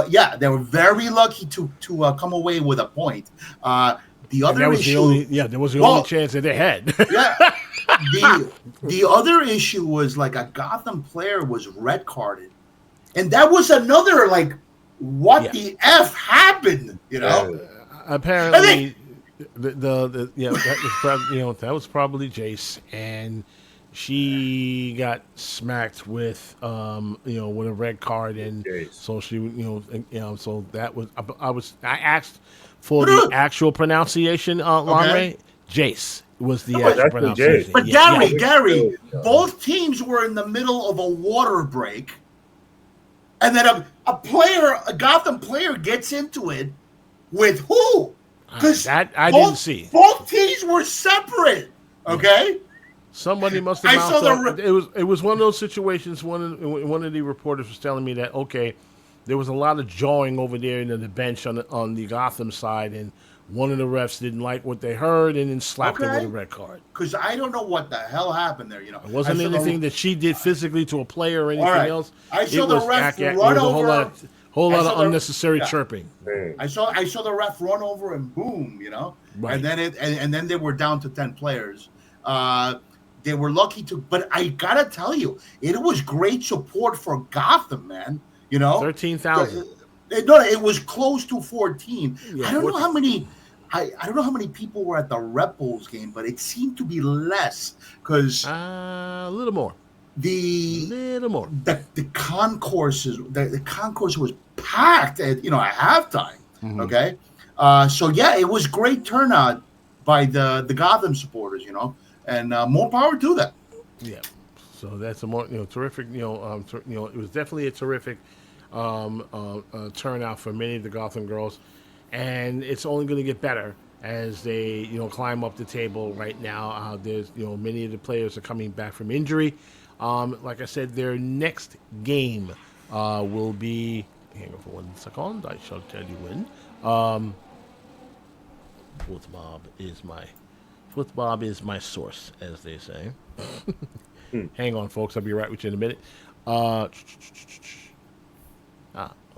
Yeah, they were very lucky to come away with a point. The other that was issue, that was the only chance that they had. Yeah. The other issue was like a Gotham player was red carded, and that was another like, what the F happened? Apparently, that was probably Jace, and she got smacked with with a red card, and so she so that was I asked for the actual pronunciation, Lanre. Jace was the actual pronunciation. But Garry, both teams were in the middle of a water break, and then a Gotham player gets into it with who? Because that I didn't see. Both teams were separate. Okay. Somebody must have mouthed off. It was one of those situations. One of the reporters was telling me that there was a lot of jawing over there in the bench on the Gotham side, and one of the refs didn't like what they heard and then slapped her with a red card. Because I don't know what the hell happened there. It wasn't anything that she did physically to a player or anything else. I saw the ref run over. Whole lot of unnecessary chirping. I saw the ref run over and boom, right. And then they were down to 10 players. They were lucky but I gotta tell you, it was great support for Gotham, man. 13,000. No, it was close to 14. Yeah, I don't know how many. I don't know how many people were at the Red Bulls game, but it seemed to be less because a little more. The concourse was packed at halftime. Mm-hmm. Okay, so yeah, it was great turnout by the Gotham supporters, and more power to them. Yeah, so that's a more terrific. It was definitely a terrific turnout for many of the Gotham girls, and it's only going to get better as they climb up the table. Right now, there's many of the players are coming back from injury. Like I said, their next game will be. Hang on for 1 second. I shall tell you when. Footbob is my source, as they say. Hang on, folks. I'll be right with you in a minute.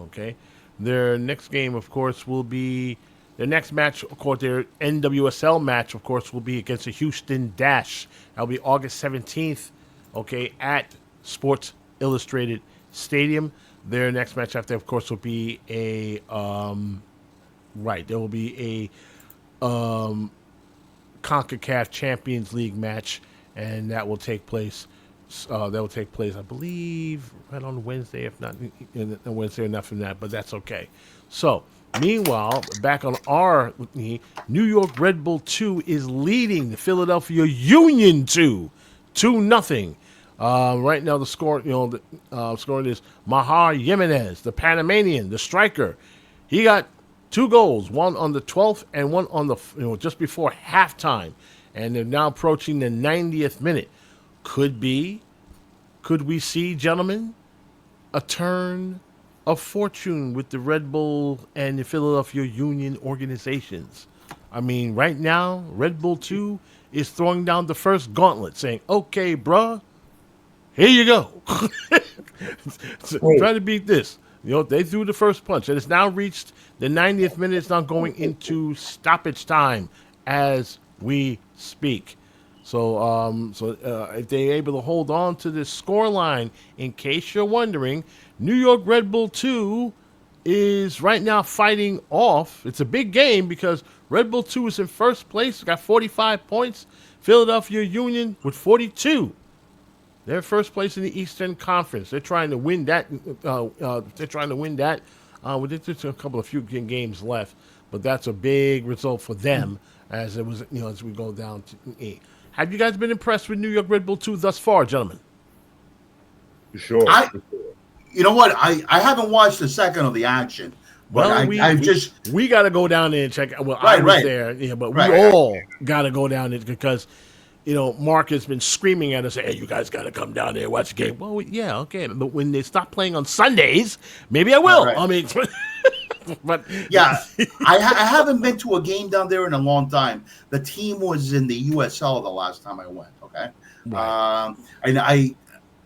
Okay. Their next game, of course, will be their next match. Of course, their NWSL match, of course, will be against the Houston Dash. That'll be August 17th. Okay, at Sports Illustrated Stadium. Their next match after, of course, will be there will be a CONCACAF Champions League match, and that will take place. I believe, right on Wednesday, if not Wednesday or not from that, but that's okay. So, meanwhile, back on our New York Red Bull 2 is leading the Philadelphia Union 2-0. Right now, the score, scoring is Mahar Jimenez, the Panamanian, the striker. He got 2 goals, one on the 12th and one on the just before halftime, and they're now approaching the 90th minute. Could we see, gentlemen, a turn of fortune with the Red Bull and the Philadelphia Union organizations? I mean, right now, Red Bull 2 is throwing down the first gauntlet, saying, okay, bruh, here you go. Try to beat this. They threw the first punch, and it's now reached the 90th minute. It's now going into stoppage time as we speak. So if they're able to hold on to this score line, in case you're wondering, New York Red Bull 2 is right now fighting off. It's a big game because Red Bull 2 is in first place, got 45 points. Philadelphia Union with 42. They're first place in the Eastern Conference. They're trying to win that. With just a few games left, but that's a big result for them as it was. As we go down to 8. Have you guys been impressed with New York Red Bull 2 thus far, gentlemen? Sure. You know what? I haven't watched a second of the action. Well, we got to go down there and check. Well, I was there, but we all got to go down there because, Mark has been screaming at us, "Hey, you guys got to come down there and watch the game." Well, yeah, okay, but when they stop playing on Sundays, maybe I will. I mean, but yeah, I haven't been to a game down there in a long time. The team was in the USL the last time I went. Okay, right.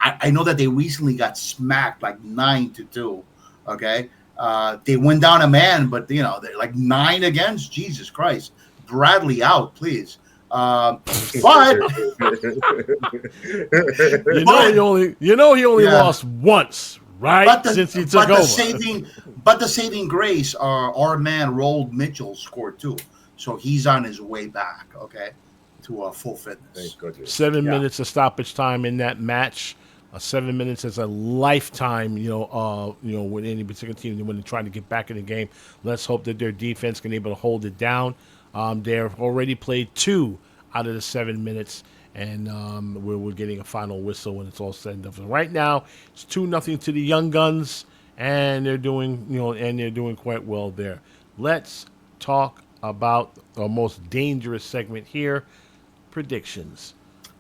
I know that they recently got smacked like 9-2. Okay. They went down a man, but they're like 9 against. Jesus Christ, Bradley out, please. But he only lost once, right? Since he took over. But the saving grace, our man Rold Mitchell scored 2, so he's on his way back. Okay, to full fitness. 7 minutes of stoppage time in that match. 7 minutes is a lifetime, with any particular team when they're trying to get back in the game. Let's hope that their defense can be able to hold it down. They've already played 2 out of the 7 minutes, and we're getting a final whistle when it's all said and done. So right now, it's 2-0 to the Young Guns, and they're doing quite well there. Let's talk about our most dangerous segment here, predictions.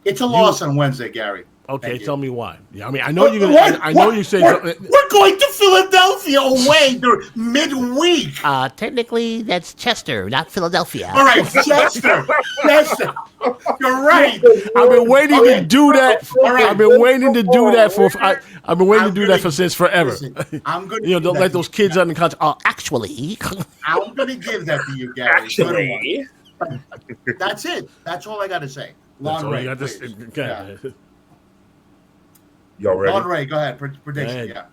It's a loss on Wednesday, Gary. Okay, tell me why. Yeah, I mean, I know you're gonna. I know you say we're going to Philadelphia away. They're midweek. Technically, that's Chester, not Philadelphia. All right, Chester. You're right. I've been waiting to do that. I've been waiting to do that for. I've been waiting to do that for since forever. Listen, I'm good. Don't let those kids under contract. Actually, I'm going to give that to you, Gary. Actually, that's it. That's all I got to say. Lanre, please. Y'all ready? Lanre, go ahead. Prediction. Yeah.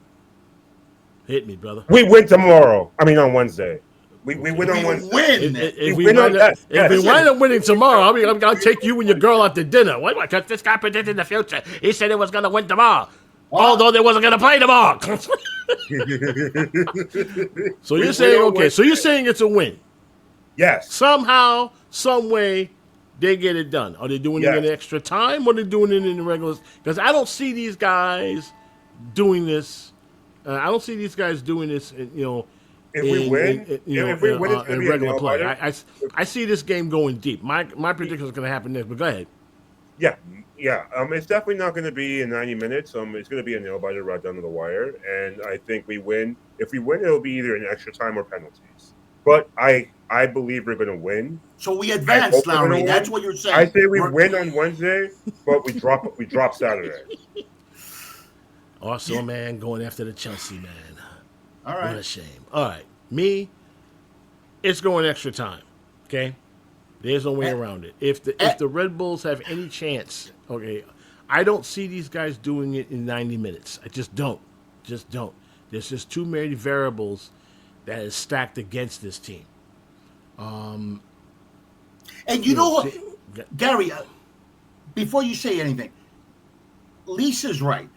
Hit me, brother. We win tomorrow. I mean, on Wednesday. We win on Wednesday. If we wind up winning tomorrow, I'll take you and your girl out to dinner. What? Because this guy predicted the future. He said it was going to win tomorrow. Although they wasn't going to play tomorrow. So you're saying, okay, so you're saying it's a win. Yes. Somehow, some way, they get it done. Are they doing it in extra time, or are they doing it in the regular? Because I don't see these guys doing this. I don't see these guys doing this. If we win, in regular play. I see this game going deep. My prediction is going to happen next. But go ahead. Yeah. It's definitely not going to be in 90 minutes. It's going to be a nail biter right down to the wire, and I think we win. If we win, it'll be either in extra time or penalties. But I believe we're going to win. So we advance, Lanre. That's what you're saying. I say we win on Wednesday, but we drop Saturday. Also, man, going after the Chelsea man. All right. What a shame. All right. Me, it's going extra time. Okay? There's no way around it. If the Red Bulls have any chance, okay, I don't see these guys doing it in 90 minutes. I just don't. There's just too many variables that is stacked against this team. And you know what, Gary, before you say anything, Lisa's right.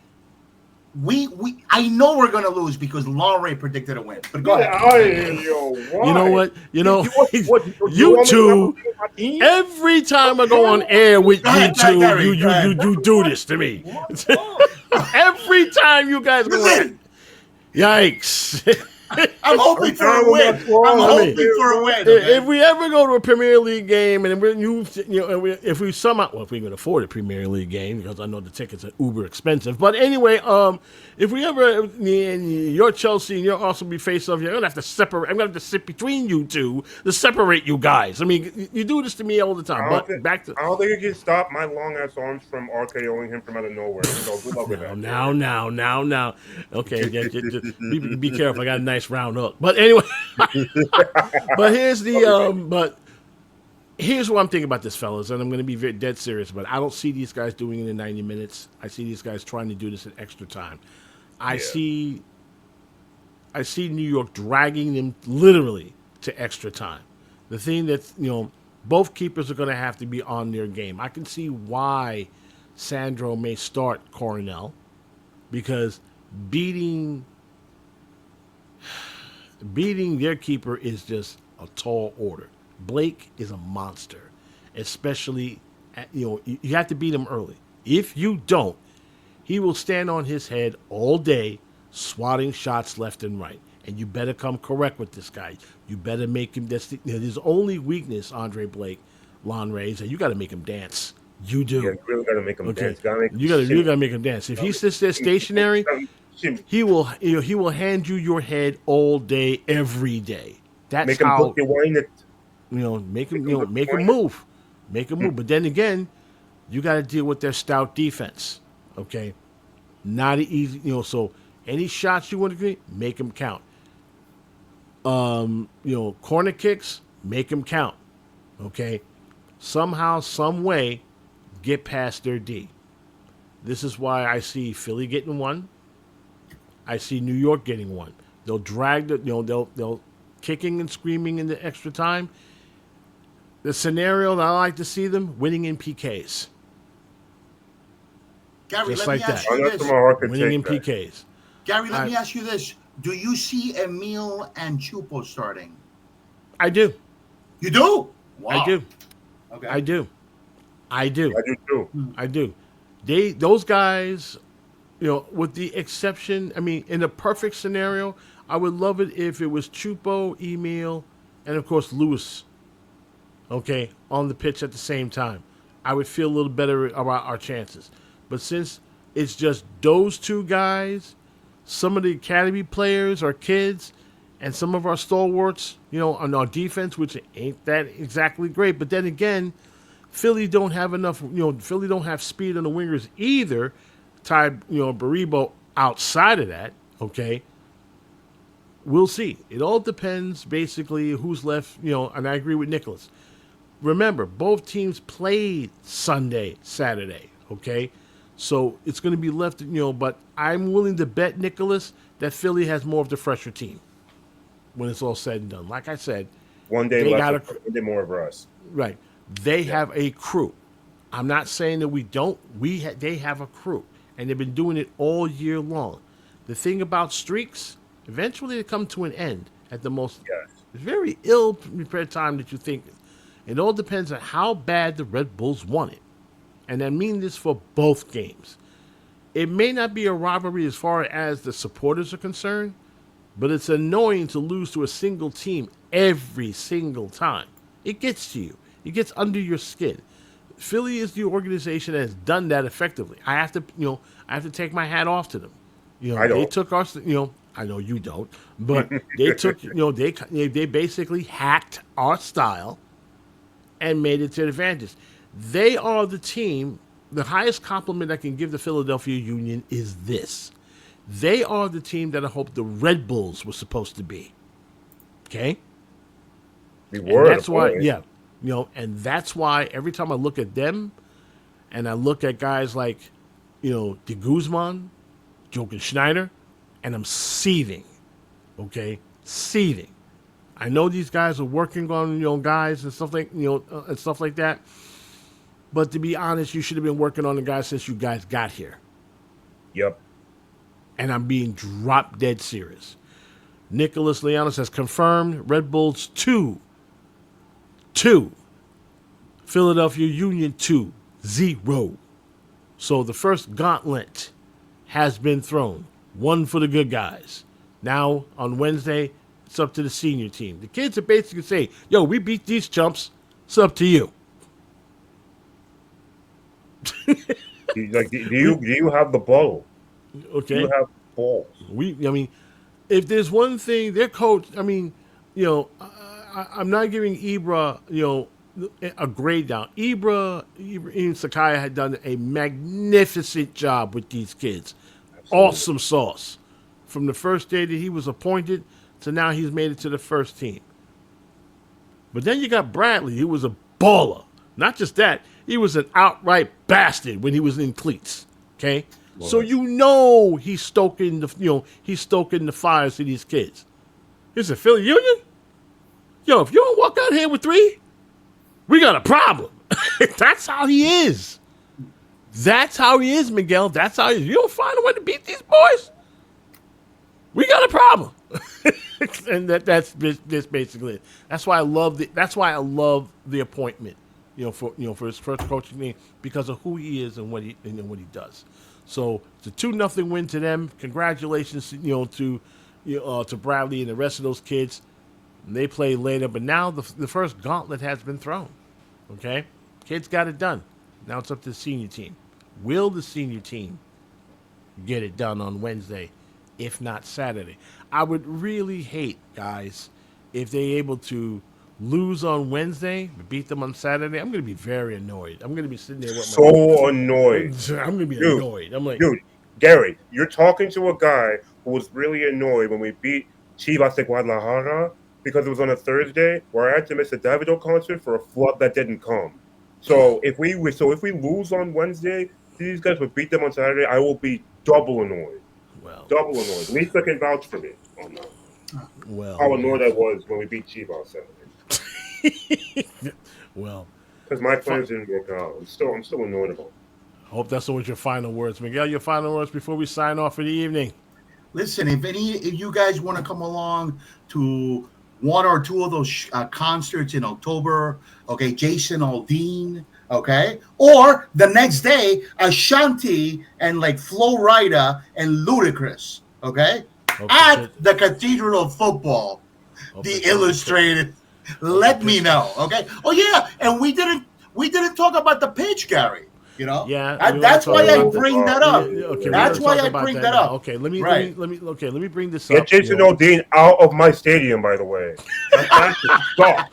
I know we're going to lose because Lanre predicted a win. But go ahead. You know what? You two, every time I go on air with you two, you do this to me. Every time you guys go on. Yikes. I'm hoping for a win. Okay? If we ever go to a Premier League game, and if we somehow, if we can afford a Premier League game, because I know the tickets are uber expensive. But anyway, if we ever, your Chelsea and your Arsenal be face off, you're gonna have to separate. I'm gonna have to sit between you two to separate you guys. I mean, you do this to me all the time. I don't think you can stop my long ass arms from RKOing him from out of nowhere. So good luck with that. Now. Okay, be careful. I got a nice round up. But anyway, here's what I'm thinking about this, fellas, and I'm going to be very dead serious. But I don't see these guys doing it in 90 minutes. I see these guys trying to do this in extra time. I see New York dragging them literally to extra time. The thing that both keepers are going to have to be on their game. I can see why Sandro may start Coronel, because beating their keeper is just a tall order. Blake is a monster, especially you have to beat him early. If you don't, he will stand on his head all day, swatting shots left and right. And you better come correct with this guy. You better make him. His only weakness, Andre Blake, Lanre, is that you got to make him dance. You do. Yeah, you really got to make him dance. You got to make him dance. If he sits there stationary, he will hand you your head all day, every day. That's make him how make him move. Make him move. But then again, you got to deal with their stout defense. Okay, not easy. So any shots you want to get, make them count. Corner kicks, make them count. Okay, somehow, some way, get past their D. This is why I see Philly getting one. I see New York getting one. They'll drag they'll kicking and screaming in the extra time. The scenario that I like to see them winning in PKs. Gary, Just let like me ask that. you That's this. from our heart to Winning in take that. PKs. Gary, let me ask you this. Do you see Emil and Chupo starting? I do. You do? Wow. I do. Okay. I do. I do too. I do. Those guys, with the exception, I mean, in a perfect scenario, I would love it if it was Chupo, Emil, and of course Lewis, okay, on the pitch at the same time. I would feel a little better about our chances. But since it's just those two guys, some of the academy players are kids, and some of our stalwarts, on our defense, which ain't that exactly great. But then again, Philly don't have enough, Philly don't have speed on the wingers either. Ty, Baribo outside of that, okay? We'll see. It all depends basically who's left, and I agree with Nicholas. Remember, both teams played Sunday, Saturday, okay? So it's going to be left, but I'm willing to bet, Nicholas, that Philly has more of the fresher team when it's all said and done. Like I said, One day they less, one day more of us. right. They have a crew. I'm not saying that we don't. They have a crew, and they've been doing it all year long. The thing about streaks, eventually they come to an end at the most very ill-prepared time that you think. It all depends on how bad the Red Bulls want it. And I mean this for both games. It may not be a rivalry as far as the supporters are concerned, but it's annoying to lose to a single team every single time. It gets to you. It gets under your skin. Philly is the organization that has done that effectively. I have to take my hat off to them. I don't. They took our, I know you don't, but they took, they basically hacked our style and made it to their advantage. They are the team. The highest compliment I can give the Philadelphia Union is this. They are the team that I hope the Red Bulls were supposed to be. Okay? We were. And that's why, and that's why every time I look at them and I look at guys like, De Guzman, Jochen Schneider, and I'm seething. Okay? Seething. I know these guys are working on, guys and stuff like, and stuff like that. But to be honest, you should have been working on the guys since you guys got here. Yep. And I'm being drop dead serious. Nicholas Lianos has confirmed Red Bulls 2. Philadelphia Union 2-0. So the first gauntlet has been thrown. One for the good guys. Now, on Wednesday, it's up to the senior team. The kids are basically saying, yo, we beat these chumps. It's up to you. Do you have the ball? Okay. Do you have balls? If there's one thing, their coach, I'm not giving Ibra, a grade down. Ibra and Sakai had done a magnificent job with these kids. Absolutely. Awesome sauce. From the first day that he was appointed to now he's made it to the first team. But then you got Bradley, who was a baller. Not just that, he was an outright bastard when he was in cleats. Okay? Boy. So he's stoking the fires to these kids. He's a Philly Union? Yo, if you don't walk out here with 3, we got a problem. That's how he is. That's how he is, Miguel. That's how he is. You don't find a way to beat these boys? We got a problem. And that's basically it. That's why I love the appointment, for his first coaching name, because of who he is and what he does. So it's a 2-0 win to them. Congratulations, to Bradley and the rest of those kids. And they play later, but now the first gauntlet has been thrown. Okay, kids got it done. Now it's up to the senior team. Will the senior team get it done on Wednesday, if not Saturday? I would really hate, guys, if they're able to lose on Wednesday, but beat them on Saturday. I'm going to be very annoyed. I'm going to be sitting there with annoyed. I'm going to be annoyed. I'm like, Gary, you're talking to a guy who was really annoyed when we beat Chivas de Guadalajara because it was on a Thursday where I had to miss a Davido concert for a flood that didn't come. So if we lose on Wednesday, these guys would beat them on Saturday. I will be double annoyed. Well, Double annoyed. Lisa can vouch for me on that. well, How annoyed I was when we beat Chivas Saturday. well. Because my plans didn't work out. I'm still annoyed about it. Hope that's always your final words, Miguel. Your final words before we sign off for the evening. Listen, if you guys want to come along to one or two of those concerts in October, okay, Jason Aldean, okay, or the next day Ashanti and like Flo Rida and Ludacris, okay, at the Cathedral of Football, the Illustrated. Let me know, okay. Oh yeah, and we didn't talk about the pitch, Garry. You know, that's why I bring that up. Okay, that's why I bring that up. Okay, let me bring this up. Get Jason Aldean out of my stadium, by the way. That's stop.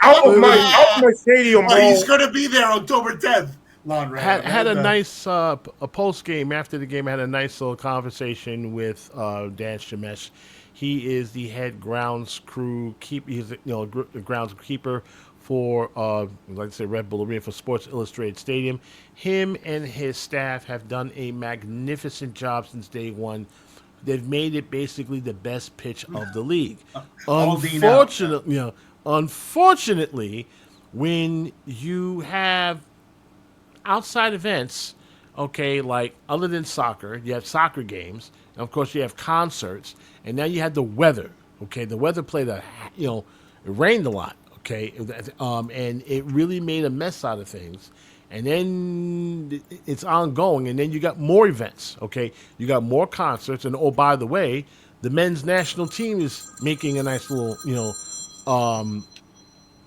Out of my stadium. Oh, he's gonna be there October 10th. Lanre had a nice a post game after the game. I had a nice little conversation with Dan Shemesh. He is the head grounds crew keeper. He's the grounds keeper for, like I said, Red Bull Arena for Sports Illustrated Stadium. Him and his staff have done a magnificent job since day one. They've made it basically the best pitch of the league. Unfortunately, when you have outside events, okay, like other than soccer, you have soccer games, and of course you have concerts, and now you have the weather. Okay, the weather played it rained a lot. Okay, and it really made a mess out of things. And then it's ongoing, and then you got more events. Okay, you got more concerts, and oh, by the way, the men's national team is making a nice little,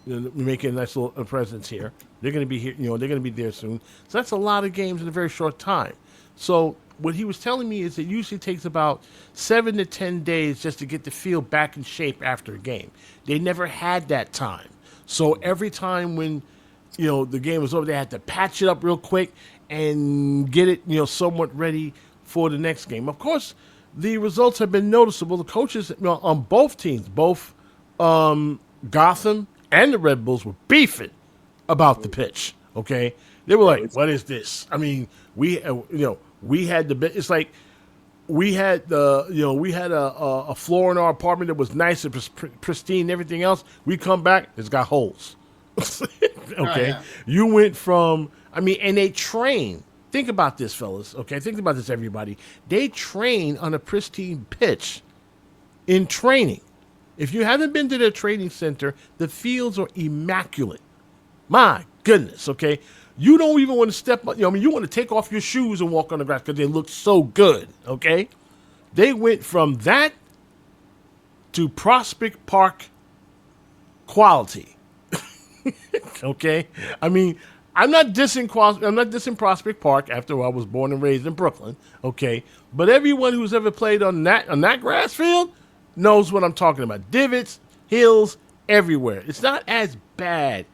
making a nice little presence here. They're going to be here, they're going to be there soon. So that's a lot of games in a very short time. So what he was telling me is it usually takes about 7 to 10 days just to get the field back in shape after a game. They never had that time. So every time when, the game was over, they had to patch it up real quick and get it, somewhat ready for the next game. Of course, the results have been noticeable. The coaches on both teams, both Gotham and the Red Bulls, were beefing about the pitch. Okay, they were like, "What is this?" I mean, we had it's like we had a floor in our apartment that was nice, it was pristine, and everything else. We come back, it's got holes. Okay, you went from and they train. Think about this, fellas. Okay, think about this, everybody. They train on a pristine pitch in training. If you haven't been to their training center, the fields are immaculate. My goodness, okay? You don't even want to step up. You want to take off your shoes and walk on the grass because they look so good, okay? They went from that to Prospect Park quality, okay? I mean, I'm not dissing Prospect Park. After all, I was born and raised in Brooklyn, okay? But everyone who's ever played on that grass field knows what I'm talking about. Divots, hills, everywhere. It's not as bad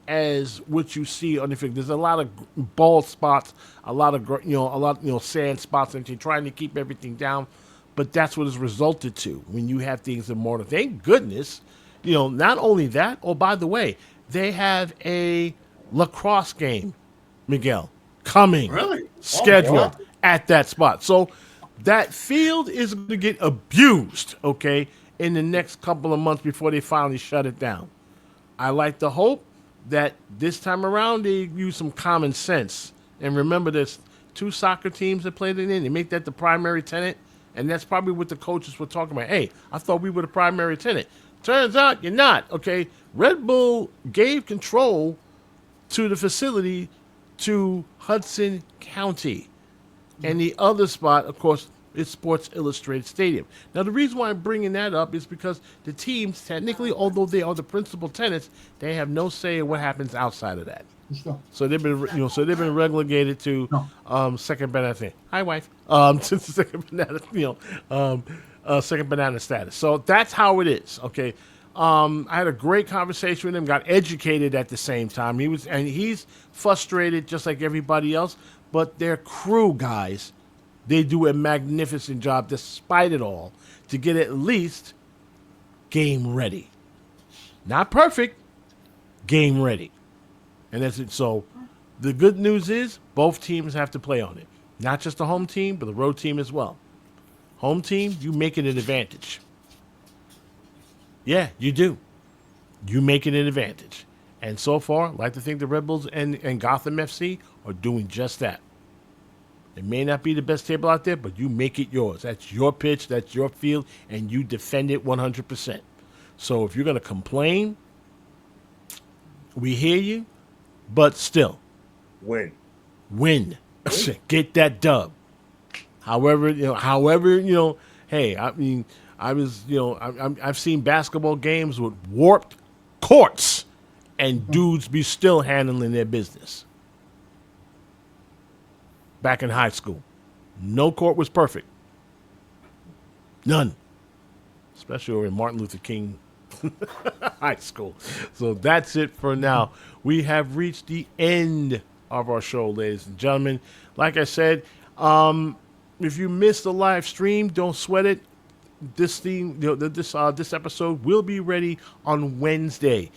as what you see on the field. There's a lot of bald spots, a lot of sand spots, and you're trying to keep everything down. But that's what it's resulted to when you have things in mortar. Thank goodness, not only that. Oh, by the way, they have a lacrosse game, Miguel, coming scheduled at that spot. So that field is going to get abused, okay, in the next couple of months before they finally shut it down. I like to hope that this time around they use some common sense. And remember, there's 2 soccer teams that played it in. They make that the primary tenant, and that's probably what the coaches were talking about. Hey, I thought we were the primary tenant. Turns out you're not, okay? Red Bull gave control to the facility to Hudson County. And the other spot, of course, is Sports Illustrated Stadium. Now, the reason why I'm bringing that up is because the teams, technically, although they are the principal tenants, they have no say in what happens outside of that. So they've been relegated to second banana. Hi, wife. To second banana, second banana status. So that's how it is. Okay. I had a great conversation with him. Got educated at the same time. He's frustrated just like everybody else. But their crew guys They do a magnificent job, despite it all, to get at least game ready. Not perfect, game ready. And that's it. So the good news is both teams have to play on it. Not just the home team, but the road team as well. Home team, you make it an advantage. Yeah, you do. You make it an advantage. And so far, I'd like to think the Red Bulls and Gotham FC are doing just that. It may not be the best table out there, but you make it yours. That's your pitch, that's your field, and you defend it 100%. So if you're going to complain, we hear you, but still. Win. Get that dub. However, hey, I mean, I've seen basketball games with warped courts and dudes be still handling their business. Back in high school, no court was perfect. None. Especially in Martin Luther King High School. So that's it for now. We have reached the end of our show, ladies and gentlemen. Like I said, if you missed the live stream, don't sweat it. This episode will be ready on Wednesday,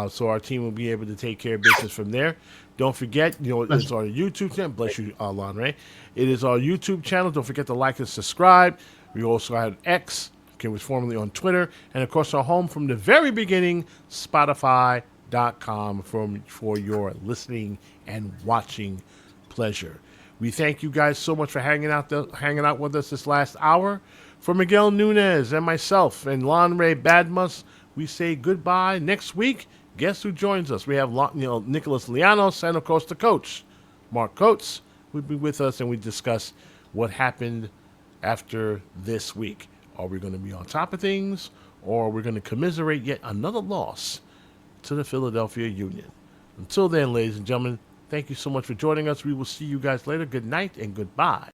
so our team will be able to take care of business from there. Don't forget, it's our YouTube channel. Bless you, Lanre. It is our YouTube channel. Don't forget to like and subscribe. We also have X, was formerly on Twitter, and of course our home from the very beginning, Spotify.com, for your listening and watching pleasure. We thank you guys so much for hanging out with us this last hour. For Miguel Nunez and myself and Lanre Badmus, we say goodbye. Next week, guess who joins us? We have Nicholas Llanos and, of course, the coach, Mark Coates, will be with us, and we discuss what happened after this week. Are we going to be on top of things, or are we going to commiserate yet another loss to the Philadelphia Union? Until then, ladies and gentlemen, thank you so much for joining us. We will see you guys later. Good night and goodbye.